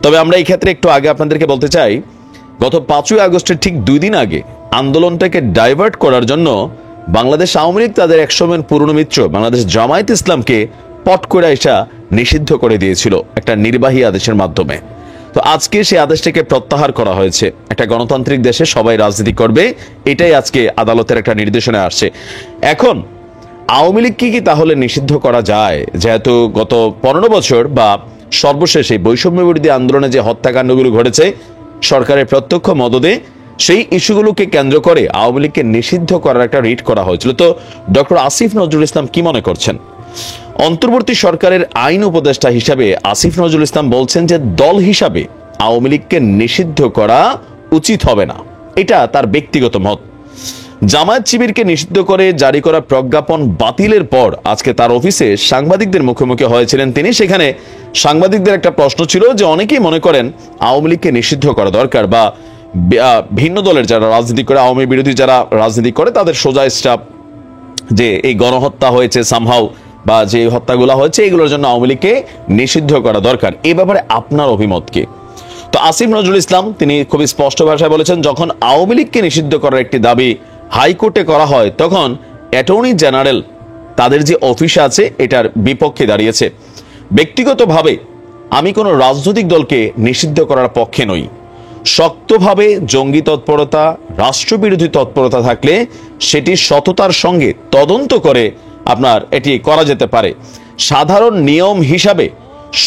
তবে আমরা এই ক্ষেত্রে একটু আগে আপনাদেরকে বলতে চাই, গত 5ই আগস্টের ঠিক 2 দিন আগে আন্দোলনটাকে ডাইভার্ট করার জন্য বাংলাদেশ আওয়ামী লীগ তাদের একসময়ের পুরনো মিত্র বাংলাদেশ জামায়াত ইসলামকে পট করে এসা নিষিদ্ধ করে দিয়েছিল একটা নির্বাহী আদেশের মাধ্যমে। তো আজকে সেই আদেশটাকে প্রত্যাহার করা হয়েছে। একটা গণতান্ত্রিক দেশে সবাই রাজনীতি করবে, এটাই আজকে আদালতের একটা নির্দেশনা আসছে। এখন আওয়ামী লীগকে কি তাহলে নিষিদ্ধ করা যায়? যেহেতু গত 15 বছর বা সর্বশেষ এই বৈষম্য বিরোধী আন্দোলনে যে হত্যাকাণ্ডগুলো ঘটেছে সরকারের প্রত্যক্ষ মদদে, সেই ইস্যুগুলোকে কেন্দ্র করে আওয়ামী লীগকে নিষিদ্ধ করার একটা রিট করা হয়েছিল। তো ডক্টর আসিফ নজরুল ইসলাম কি মনে করছেন? অন্তর্বর্তী সরকারের আইন উপদেষ্টা হিসাবে আসিফ নজরুল ইসলাম বলছেন যে দল হিসাবে আওয়ামী লীগকে নিষিদ্ধ করা উচিত হবে না, এটা তার ব্যক্তিগত মত। জামায়াত শিবিরকে নিষিদ্ধ করে জারি করা প্রজ্ঞাপন বাতিলের পর আজকে তার অফিসে সাংবাদিকদের মুখোমুখি হয়েছিলেন তিনি। সেখানে সাংবাদিকদের একটা প্রশ্ন ছিল যে অনেকেই মনে করেন আওয়ামী লীগকে নিষিদ্ধ করা দরকার, বা ভিন্ন দলের যারা রাজনীতি করে, আওয়ামী বিরোধী যারা রাজনীতি করে তাদের সোজা স্টাফ যে এই গণহত্যা হয়েছে সামহাউ বা যে হত্যাগুলো হয়েছে এগুলোর জন্য আওয়ামী লীগকে নিষিদ্ধ করা দরকার। এ ব্যাপারে আপনার অভিমত কি? তো আসিফ নজরুল ইসলাম তিনি খুবই স্পষ্ট ভাষায় বলেছেন, যখন আওয়ামী লীগকে নিষিদ্ধ করার একটি দাবি হাইকোর্টে করা হয় তখন অ্যাটর্নি জেনারেল তাদের যে অফিস আছে এটার বিপক্ষে দাঁড়িয়েছে। ব্যক্তিগতভাবে আমি কোনো রাজনৈতিক দলকে নিষিদ্ধ করার পক্ষে নই। শক্তভাবে জঙ্গি তৎপরতা, রাষ্ট্রবিরোধী তৎপরতা থাকলে সেটি সততার সঙ্গে তদন্ত করে আপনার এটি করা যেতে পারে। সাধারণ নিয়ম হিসাবে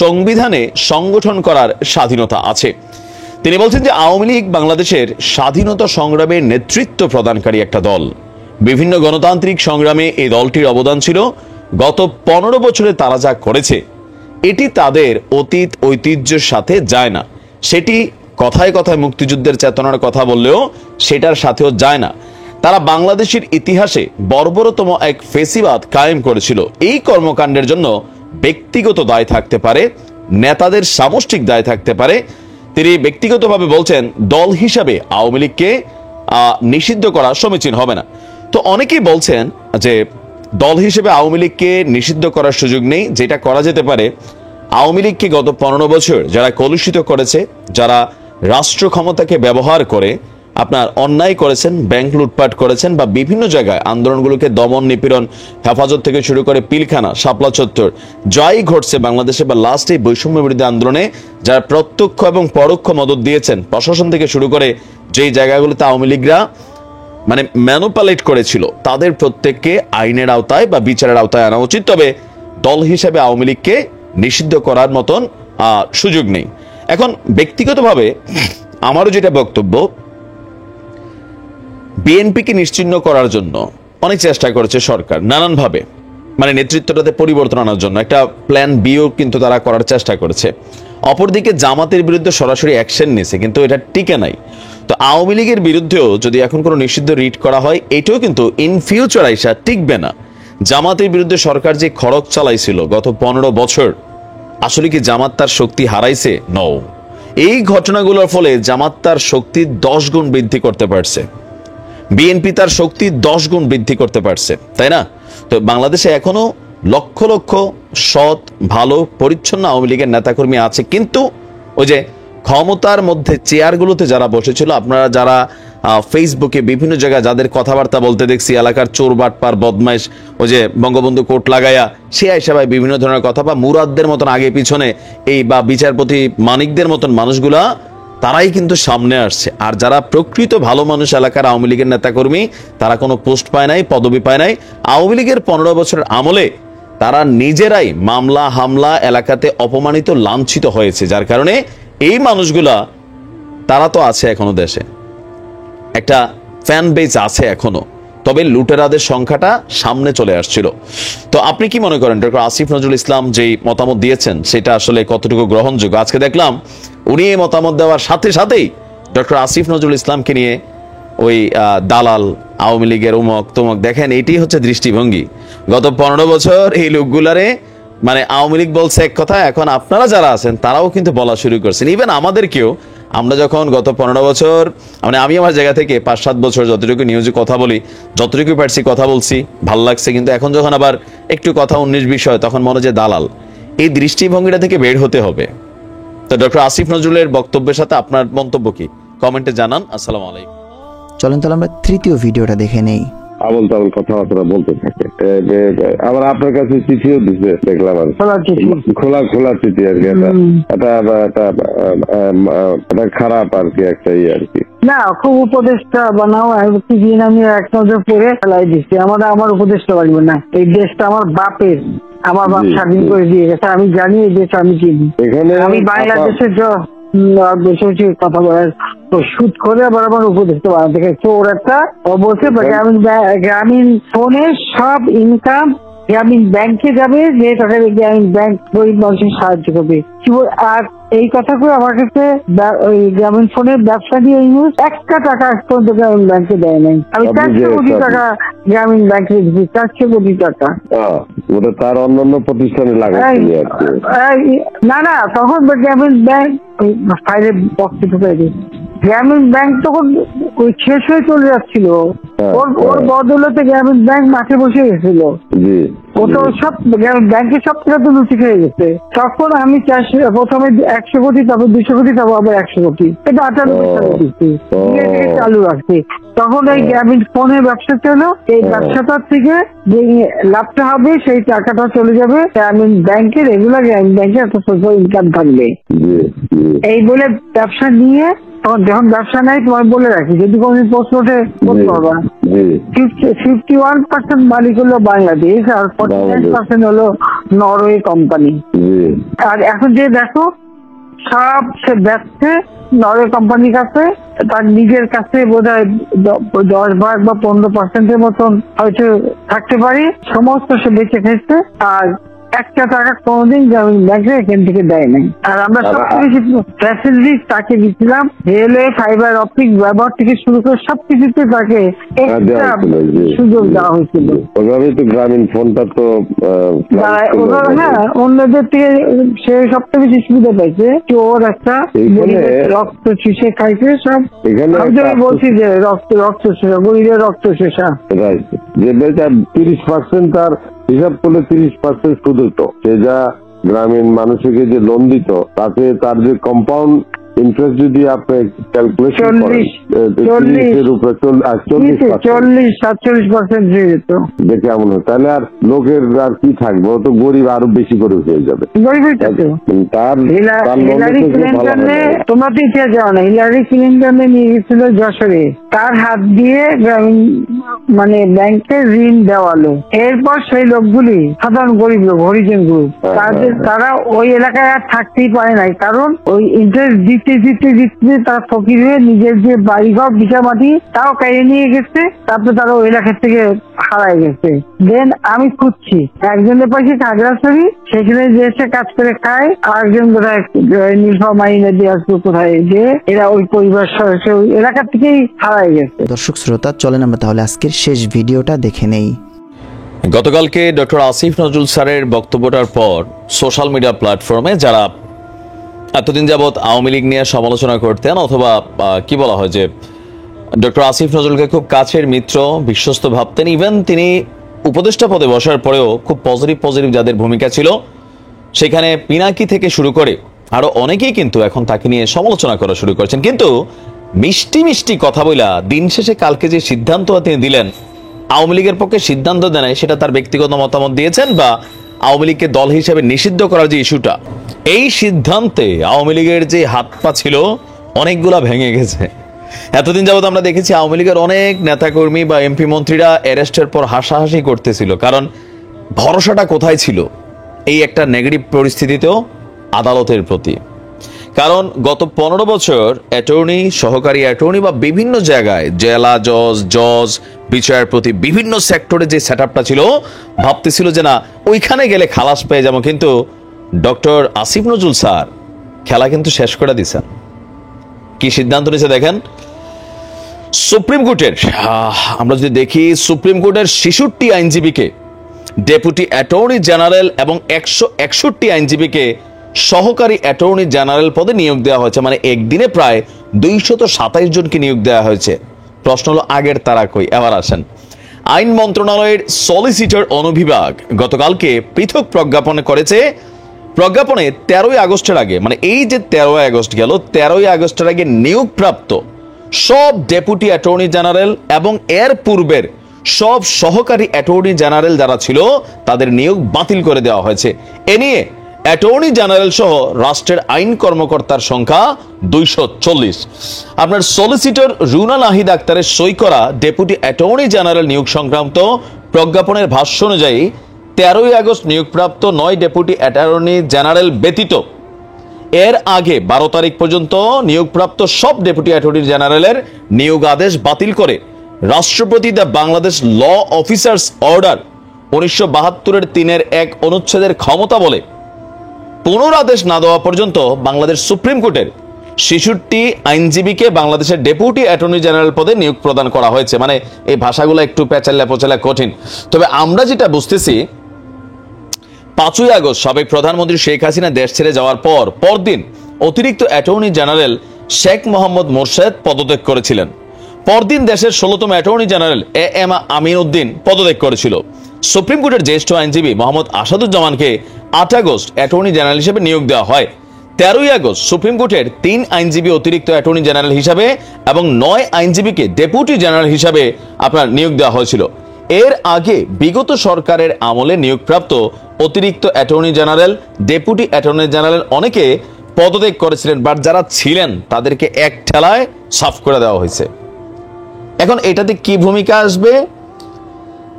সংবিধানে সংগঠন করার স্বাধীনতা আছে। তিনি বলছেন যে আওয়ামী লীগ বাংলাদেশের স্বাধীনতা সংগ্রামের নেতৃত্ব প্রদানকারী একটা দল। বিভিন্ন গণতান্ত্রিক সংগ্রামে এই দলটির অবদান ছিল। গত 15 বছরে তারা যা করেছে এটি তাদের অতীত ঐতিহ্যের সাথে যায় না। সেটি কথায় কথায় মুক্তিযুদ্ধের চেতনার কথা বললেও সেটার সাথেও যায় না। তারা বাংলাদেশের ইতিহাসে বর্বরতম এক ফেসিবাদ কায়েম করেছিল। এই কর্মকাণ্ডের জন্য ব্যক্তিগত দায় থাকতে পারে, নেতাদের সামষ্টিক দায় থাকতে পারে। তিনি ব্যক্তিগতভাবে বলছেন দল হিসাবে আওয়ামী লীগকে নিষিদ্ধ করা সমীচীন হবে না। তো অনেকেই বলছেন যে দল হিসেবে আওয়ামী লীগকে নিষিদ্ধ করার সুযোগ নেই। যেটা করা যেতে পারে, আওয়ামী লীগকে গত 15 বছর যারা কলুষিত করেছে, যারা রাষ্ট্র ক্ষমতাকে ব্যবহার করে আপনার অন্যায় করেছেন, ব্যাংক লুটপাট করেছেন বা বিভিন্ন জায়গায় আন্দোলনগুলোকে দমন নিপীড়ন, হেফাজত থেকে শুরু করে পিলখানা, শাপলা চত্বর যাই ঘটছে বাংলাদেশে বা লাস্ট এই বৈষম্য বিরোধী আন্দোলনে যারা প্রত্যক্ষ এবং পরোক্ষ মদত দিয়েছেন, প্রশাসন থেকে শুরু করে যেই জায়গাগুলোতে আওয়ামী লীগরা মানে ম্যানুপুলেট করেছিল, তাদের প্রত্যেককে আইনের আওতায় বা বিচারের আওতায় আনা উচিত। তবে দল হিসেবে আওয়ামী লীগকে নিষিদ্ধ করার মতন সুযোগ নেই। এখন ব্যক্তিগতভাবে আমারও যেটা বক্তব্য, বিএনপিকে নিশ্চিহ্ন করার জন্য অনেক চেষ্টা করেছে সরকার নানানভাবে, মানে নেতৃত্বটাতে পরিবর্তন আনার জন্য একটা প্ল্যান বিও কিন্তু তারা করার চেষ্টা করেছে। অপরদিকে জামাতের বিরুদ্ধে সরাসরি অ্যাকশন নিয়েছে, কিন্তু এটা টিকে নাই। তো আওয়ামী লীগের বিরুদ্ধেও যদি এখন কোনো নিষিদ্ধ রিট করা হয় এটাও কিন্তু ইন ফিউচার আইসা টিকবে না। জামাতের বিরুদ্ধে সরকার যে খড়গ চালাইছিল গত 15 বছর, আসলে কি জামাত তার শক্তি হারাইছে? নও। এই ঘটনাগুলোর ফলে জামাত তার শক্তি 10 গুণ বৃদ্ধি করতে পারছে, বিএনপি তার শক্তি 10 গুণ বৃদ্ধি করতে পারছে, তাই না? তো বাংলাদেশে এখনো লক্ষ লক্ষ সৎ, ভালো, পরিচ্ছন্ন আওয়ামী লীগের নেতাকর্মী আছে, কিন্তু ওই যে ক্ষমতার মধ্যে চেয়ারগুলোতে যারা বসেছিল, আপনারা যারা ফেসবুকে বিভিন্ন জায়গায় যাদের কথাবার্তা বলতে দেখছি, এলাকার চোর বাটপার বদমাইশ, ওই যে বঙ্গবন্ধু কোট লাগাইয়া সে হিসাবে বিভিন্ন ধরনের কথা, বা মুরাদদের মতন আগে পিছনে এই বা বিচারপতি মানিকদের মতন মানুষগুলা তারাই কিন্তু সামনে আসছে। আর যারা প্রকৃত ভালো মানুষ এলাকার আওয়ামী লীগের নেতাকর্মী, তারা কোনো পোস্ট পায় নাই, পদবি পায় নাই। আওয়ামী লীগের 15 বছরের আমলে তারা নিজেরাই মামলা হামলা এলাকাতে অপমানিত, লাঞ্ছিত হয়েছে, যার কারণে এই মানুষগুলা তারা তো আছে এখনো দেশে, একটা ফ্যান বেস আছে এখনো, তবে লুটেরাদের সংখ্যাটা সামনে চলে আসছিল। তো আপনি কি মনে করেন ডক্টর আসিফ নজরুল ইসলাম যেই মতামত দিয়েছেন সেটা আসলে কতটুকু গ্রহণযোগ্য? আজকে দেখলাম উনি এই মতামত দেওয়ার সাথে সাথেই ডক্টর আসিফ নজরুল ইসলামকে নিয়ে ওই দালাল, আওয়ামী লীগের উমক তমক, দেখেন এটি হচ্ছে দৃষ্টিভঙ্গি। গত 15 বছর এই লোকগুলারে মানে আওয়ামী লীগ বলছে এক কথা, এখন আপনারা যারা আছেন তারাও কিন্তু বলা শুরু করছেন। ইভেন আমাদেরকেও আমরা যখন গত 15 বছর মানে আমি আমার জায়গা থেকে 5-7 বছর যতটুকু নিউজে কথা বলি, যতটুকু পারছি কথা বলছি, ভাল লাগছে। কিন্তু এখন যখন আবার একটু কথা 19 বিষয়, তখন মনে যে দালাল, এই দৃষ্টিভঙ্গিটা থেকে বের হতে হবে। তো ডক্টর আসিফ নজরুলের বক্তব্যের সাথে আপনার মন্তব্য কি, কমেন্টে জানান। আসসালামু আলাইকুম। চলেন তাহলে আমরা তৃতীয় ভিডিওটা দেখে নেই। আবল তাবল কথাবার্তা বলতে থাকে। আবার আপনার কাছে চিঠিও দিচ্ছে দেখলাম আর খোলা চিঠি আর কি। এটা খারাপ আর কি, একটা আর কি। না, খুব উপদেশটা বানাও, প্রতিদিন আমি এক নজর পড়ে ফেলাই দিচ্ছি। আমার উপদেশটা লাগবে না, এই দেশটা আমার বাপের, আমার বাপ স্বাধীন করে দিয়ে গেছে। আমি জানি এই দেশ আমি চিনি। আমি বাংলাদেশের বেশি কথা বলার তো শুট করে আবার আমার উপদেশটা বানাতে গেছে। ওর একটা বলছে গ্রামীণ ফোনে সব ইনকাম গ্রামীণ ব্যাংকে যাবে, যে টাকা গ্রামীণ ব্যাংক গরিব মানুষের সাহায্য করবে। আর এই কথা করে আমার কাছে ওই গ্রামীণ ফোনের ব্যবসা দিয়ে ইউজ একটা টাকা পর্যন্ত গ্রামীণ ব্যাংকে দেয় নাই। আমি 400 কোটি টাকা গ্রামীণ ব্যাংকে দিচ্ছি, 400 কোটি টাকা। ওটা তার অন্যান্য প্রতিষ্ঠানে লাগাচ্ছি। না, তখন গ্রামীণ ব্যাংক ফাইলে বক্তব্য ঢুকাই গ্রামীণ ব্যাংক তখন ওই শেষ হয়ে চলে যাচ্ছিল। ওর বদলতে গ্রামীণ ব্যাংক মাঠে বসে গেছিল। ও তো সব ব্যাংকের সব টাকা তো লুচি খেয়ে গেছে। তখন আমি প্রথমে 100 কোটি, তারপর 200 কোটি, তারপর আবার 100 কোটি, এটা 98 সালে দিচ্ছি, চালু রাখছি। তখন এই গ্রামীণ ফোনের ব্যবসা ছিল। এই ব্যবসাটার থেকে যে লাভটা হবে সেই টাকাটা চলে যাবে গ্রামীণ ব্যাংকে, রেগুলার গ্রামীণ ব্যাংকে একটা সোশ্যাল ইনকাম থাকবে। এই বলে ব্যবসা নিয়ে তখন যখন ব্যবসা নাই, তোমার বলে রাখি, যদি কোনদিন প্রশ্ন ওঠে বলতে পারবা, 51% মালিক হলো বাংলাদেশ আর 49% হলো নরওয়ে কোম্পানি। আর এখন যে দেখো সব সে ব্যবসা নরওয়ে কোম্পানির কাছে, তার নিজের কাছে বোধহয় 10 বা 15% মতন হয়তো থাকতে পারে, সমস্ত সে বেঁচে খেয়েছে। আর একটা টাকা কোনোদিন গ্রামীণ ব্যাংকে এখান থেকে দেয় নাই। আর আমরা সবচেয়ে বেশি ফ্যাসিলিটি তাকে দিচ্ছিলাম, রেলওয়ে, ফাইবার অপটিক ব্যবহার থেকে শুরু করে সবকিছুতে তাকে সুযোগ দেওয়া হয়েছিল। গ্রামীণ ফোনটা তো অন্যদের থেকে সে সবচেয়ে বেশি সুবিধা পাইছে। ওর একটা রক্ত চুষে খাইছে সব। আমি বলছি যে রক্ত শোষা, গরিবের রক্ত শোষা। 30% তার হিসাব করলে 30% সুদ হতো। সে যা গ্রামীণ মানুষকে যে লোন দিত, তাতে তার যে কম্পাউন্ড ইন্টারেস্ট যদি আপনি ক্যালকুলেশন করেন, 40-47% দেখে এমন হয়, তাহলে আর লোকের আর কি থাকবে, ও তো গরিব আরো বেশি করে হয়ে যাবে। তোমরা তো ইতিহাস জানো না, হিলারি ক্লিন্টনে নিয়ে গেছিল যশোরে, তার হাত দিয়ে গ্রামীণ মানে ব্যাংকে ঋণ দেওয়ালো। এরপর সেই লোকগুলি সাধারণ গরিব লোক, হরিজন গ্রুপ, তারা ওই এলাকায় আর থাকতেই পারে নাই, কারণ ওই ইন্টারেস্ট দিতে তারা ফকির হয়ে নিজের যে বাড়িঘর ভিটা মাটি তাও কেড়ে নিয়ে গেছে। তারপরে তারা ওই এলাকা থেকে হারাই গেছে। দেন আমি খুঁজছি একজনের পাশে খাগড়াছড়ি, সেখানে যে এসে কাজ করে খায়, আর একজন কোথায় নীলফামারী নদী আসবে কোথায়, যে এরা ওই পরিবার সদস্য ওই এলাকা থেকেই হারাই গেছে। দর্শক শ্রোতা, চলেন আমরা তাহলে আজকের শেষ ভিডিওটা দেখে নেই। গতকালকে ডক্টর আসিফ নজরুল স্যারের বক্তব্যটার পর সোশ্যাল মিডিয়া প্ল্যাটফর্মে যারা এতদিন যাবৎ আওয়ামী লীগ নিয়ে সমালোচনা করতেন, অথবা কি বলা হয় যে ডক্টর আসিফ নজরুলকে খুব কাছের মিত্র, বিশ্বস্ত ভাবতেন, ইভেন তিনি উপদেষ্টা পদে বসার পরেও খুব পজিটিভ যাদের ভূমিকা ছিল, সেখানে পিনাকি থেকে শুরু করে আরো অনেকেই কিন্তু এখন তাকে নিয়ে সমালোচনা করা শুরু করেছেন। কিন্তু মিষ্টি কথা বলা দিন শেষে কালকে যে সিদ্ধান্ত তিনি দিলেন, আওয়ামী লীগের পক্ষে সিদ্ধান্ত দেন, সেটা তার ব্যক্তিগত মতামত দিয়েছেন, বা আওয়ামী লীগকে দল হিসেবে নিষিদ্ধ করার যে ইস্যুটা, এই সিদ্ধান্তে আওয়ামী লীগের যে হাত পা ছিল অনেকগুলা ভেঙে গেছে। এতদিন যাবত আমরা দেখেছি আওয়ামী লীগের অনেক নেতাকর্মী বা এমপি মন্ত্রীরা অ্যারেস্টের পর হাসাহাসি করতেছিল, কারণ ভরসাটা কোথায় ছিল এই একটা নেগেটিভ পরিস্থিতিতেও আদালতের প্রতি। কারণ গত 15 বছর অ্যাটর্নি, সহকারী অ্যাটর্নি বা বিভিন্ন জায়গায় জেলা জজ, বিচারপতি, বিভিন্ন সেক্টরে যে সেটআপটা ছিল, ভাবতেছিল যে না ওইখানে গেলে খালাস পেয়ে যাবো। কিন্তু ডক্টর আসিফ নজরুল স্যার খেলা কিন্তু শেষ করে দিয়েছেন। কি সিদ্ধান্ত নিয়েছে দেখেন। সুপ্রিম কোর্টের আমরা যদি দেখি, সুপ্রিম কোর্টের 66 আইনজীবীকে, ডেপুটি অ্যাটর্নি জেনারেল এবং 161 আইনজীবীকে সহকারী অ্যাটর্নি জেনারেল পদে নিয়োগ দেওয়া হয়েছে, মানে একদিনে প্রায় 227 জনকে নিয়োগ দেওয়া হয়েছে। প্রশ্ন হলো আগের তারা কই? এবার আসেন, আইন মন্ত্রণালয়ের সলিসিটর অনুবিভাগ গতকালকে পৃথক প্রজ্ঞাপন করেছে। প্রজ্ঞাপনে 13ই আগস্টের আগে, মানে এই যে 13ই আগস্ট গেল, 13ই আগস্টের আগে নিয়োগপ্রাপ্ত সব ডেপুটি অ্যাটর্নি জেনারেল এবং এর পূর্বের সব সহকারী অ্যাটর্নি জেনারেল যারা ছিল তাদের নিয়োগ বাতিল করে দেওয়া হয়েছে। এ নিয়ে অ্যাটর্নি জেনারেল সহ রাষ্ট্রের আইন কর্মকর্তার সংখ্যা 240। আপনার সলিসিটর রুনা নাহিদ আক্তারের সই করা ডেপুটি অ্যাটর্নি জেনারেল নিয়োগ সংক্রান্ত প্রজ্ঞাপনের ভাষ্য অনুযায়ী 13ই আগস্ট নিয়োগপ্রাপ্ত 9 ডেপুটি অ্যাটর্নি জেনারেল ব্যতীত এর আগে 12 তারিখ পর্যন্ত নিয়োগপ্রাপ্ত সব ডেপুটি অ্যাটর্নি জেনারেলের নিয়োগ আদেশ বাতিল করে রাষ্ট্রপতি the Bangladesh law officers order 1972-এর 3-1 অনুচ্ছেদের ক্ষমতা বলে পুনরাদেশ না দেওয়া পর্যন্ত বাংলাদেশ সুপ্রিম কোর্টের 66 আইনজীবীকে বাংলাদেশের ডেপুটি অ্যাটর্নি জেনারেল পদে নিয়োগ প্রদান করা হয়েছে। মানে এই ভাষাগুলো একটু পেঁচাল্লা পোচাল্লা কঠিন, তবে আমরা যেটা বুঝতেছি 5ই আগস্ট সাবেক প্রধানমন্ত্রী শেখ হাসিনা দেশ ছেড়ে যাওয়ার পরদিন অতিরিক্ত অ্যাটর্নি জেনারেল শেখ মোহাম্মদ মোরশেদ পদত্যাগ করেছিলেন। পরদিন দেশের 16তম attorney general M Amin Uddin পদত্যাগ করেছিল। সুপ্রিম কোর্টের জ্যেষ্ঠ আইনজীবী মোহাম্মদ আসাদুজ্জামানকে 8 আগস্ট অ্যাটর্নি জেনারেল হিসেবে নিয়োগ দেওয়া হয়। 13ই আগস্ট সুপ্রিম কোর্টের 3 আইনজীবী অতিরিক্ত অ্যাটর্নি জেনারেল হিসাবে এবং 9 আইনজীবীকে ডেপুটি জেনারেল হিসাবে আপনার নিয়োগ দেওয়া হয়েছিল। এর আগে বিগত সরকারের আমলে নিয়োগপ্রাপ্ত অতিরিক্ত attorney general, deputy attorney general অনেকে পদত্যাগ করেছিলেন, বাট যারা ছিলেন তাদেরকে এক ঠেলায় সাফ করে দেওয়া হয়েছে। এখন এটাতে কি ভূমিকা আসবে?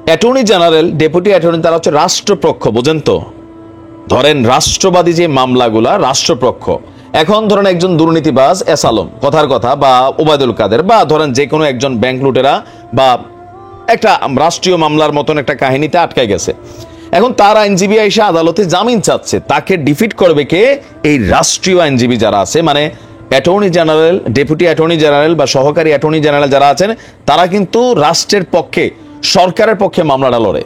অ্যাটর্নি জেনারেল, ডেপুটি অ্যাটর্নি তারা হচ্ছে রাষ্ট্রপক্ষ, বোঝেন তো? ধরেন রাষ্ট্রবাদী যে মামলাগুলা রাষ্ট্রপক্ষ, এখন ধরেন একজন দুর্নীতিবাজ এস আলম কথার কথা বা ওবায়দুল কাদের বা ধরেন যে কোনো একজন ব্যাংক লুটেরা বা একটা রাষ্ট্রীয় মামলার মতন একটা কাহিনীতে আটকায় গেছে, এখন তার আইনজীবী এসে আদালতে জামিন চাচ্ছে, তাকে ডিফিট করবে কে? এই রাষ্ট্রীয় আইনজীবী যারা আছে, মানে attorney general, deputy attorney general বা সহকারী অ্যাটর্নি জেনারেল যারা আছেন তারা কিন্তু রাষ্ট্রের পক্ষে, সরকারের পক্ষে মামলাটা লড়ে।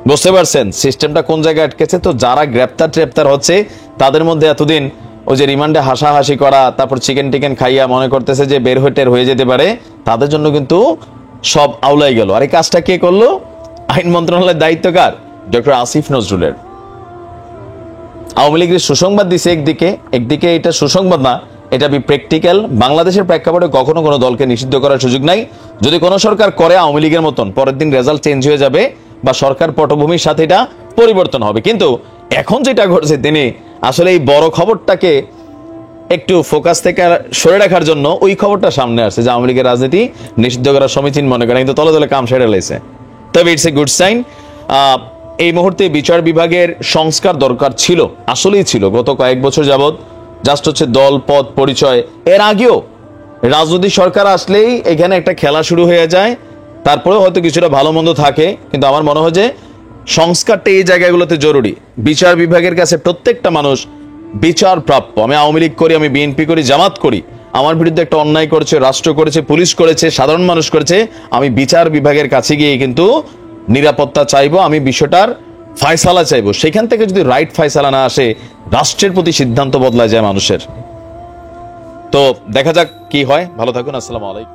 বুঝতে পারছেন সিস্টেমটা কোন জায়গায় আটকেছে? তো যারা গ্রেপ্তার হচ্ছে তাদের মধ্যে এতদিন ওই যে রিমান্ডে হাসাহাসি করা, তারপর চিকেন টিকেন খাইয়া মনে করতেছে যে বের হয়ে যেতে পারে, তাদের জন্য কিন্তু সব আউলাই গেল। আর এই কাজটা কে করলো? আইন মন্ত্রণালয়ের দায়িত্ব কার? ডক্টর আসিফ নজরুলের। আওয়ামী লীগের সুসংবাদ দিছে একদিকে এটা সুসংবাদ না, এটা প্র্যাকটিক্যাল। বাংলাদেশের প্রেক্ষাপটে কখনো কোনো দলকে নিষিদ্ধ করার সুযোগ নাই। যদি কোনো সরকার করে আওয়ামী লীগের মতন, পরের দিন রেজাল্ট চেঞ্জ হয়ে যাবে বা সরকার পটভূমির সাথে এটা পরিবর্তন হবে। কিন্তু এখন যেটা ঘটছে, তিনি আসলে এই বড় খবরটাকে একটু ফোকাস থেকে সরে রাখার জন্য ওই খবরটা সামনে আসছে যে আওয়ামী লীগের রাজনীতি নিষিদ্ধ করা সমীচীন মনে করে, কিন্তু তলে তলে কাম সেরে লাইছে। তবে ইটস এ গুড সাইন। এই মুহূর্তে বিচার বিভাগের সংস্কার দরকার ছিল, আসলেই ছিল। গত কয়েক বছর যাবৎ জাস্ট হচ্ছে দল, পদ, পরিচয়। এর আগেও রাজনৈতিক সরকার আসলেই এখানে একটা খেলা শুরু হয়ে যায়, তারপরেও হয়তো কিছুটা ভালো মন্দ থাকে, কিন্তু আমার মনে হয় যে সংস্কারটা এই জায়গাগুলোতে জরুরি। বিচার বিভাগের কাছে প্রত্যেকটা মানুষ বিচার প্রাপ্য। আমি আওয়ামী লীগ করি, আমি বিএনপি করি, জামাত করি, আমার বিরুদ্ধে একটা অন্যায় করেছে, রাষ্ট্র করেছে, পুলিশ করেছে, সাধারণ মানুষ করেছে, আমি বিচার বিভাগের কাছে গিয়ে কিন্তু নিরাপত্তা চাইবো, আমি বিষয়টার ফায়সালা চাইবো। সেখান থেকে যদি রাইট ফায়সালা না আসে, রাষ্ট্রের প্রতি সিদ্ধান্ত বদলা যায় মানুষের। তো দেখা যাক কি হয়। ভালো থাকুন, আসসালামু আলাইকুম।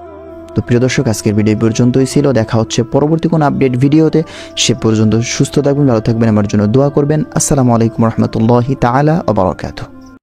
তো প্রিয় দর্শক, আজকের ভিডিও পর্যন্তই ছিল। দেখা হচ্ছে পরবর্তী কোনো আপডেট ভিডিওতে। সে পর্যন্ত সুস্থ থাকবেন, ভালো থাকবেন, আমার জন্য দোয়া করবেন। আসসালামু আলাইকুম রহমতুল্লাহি তাআলা ওয়া বারাকাতুহু।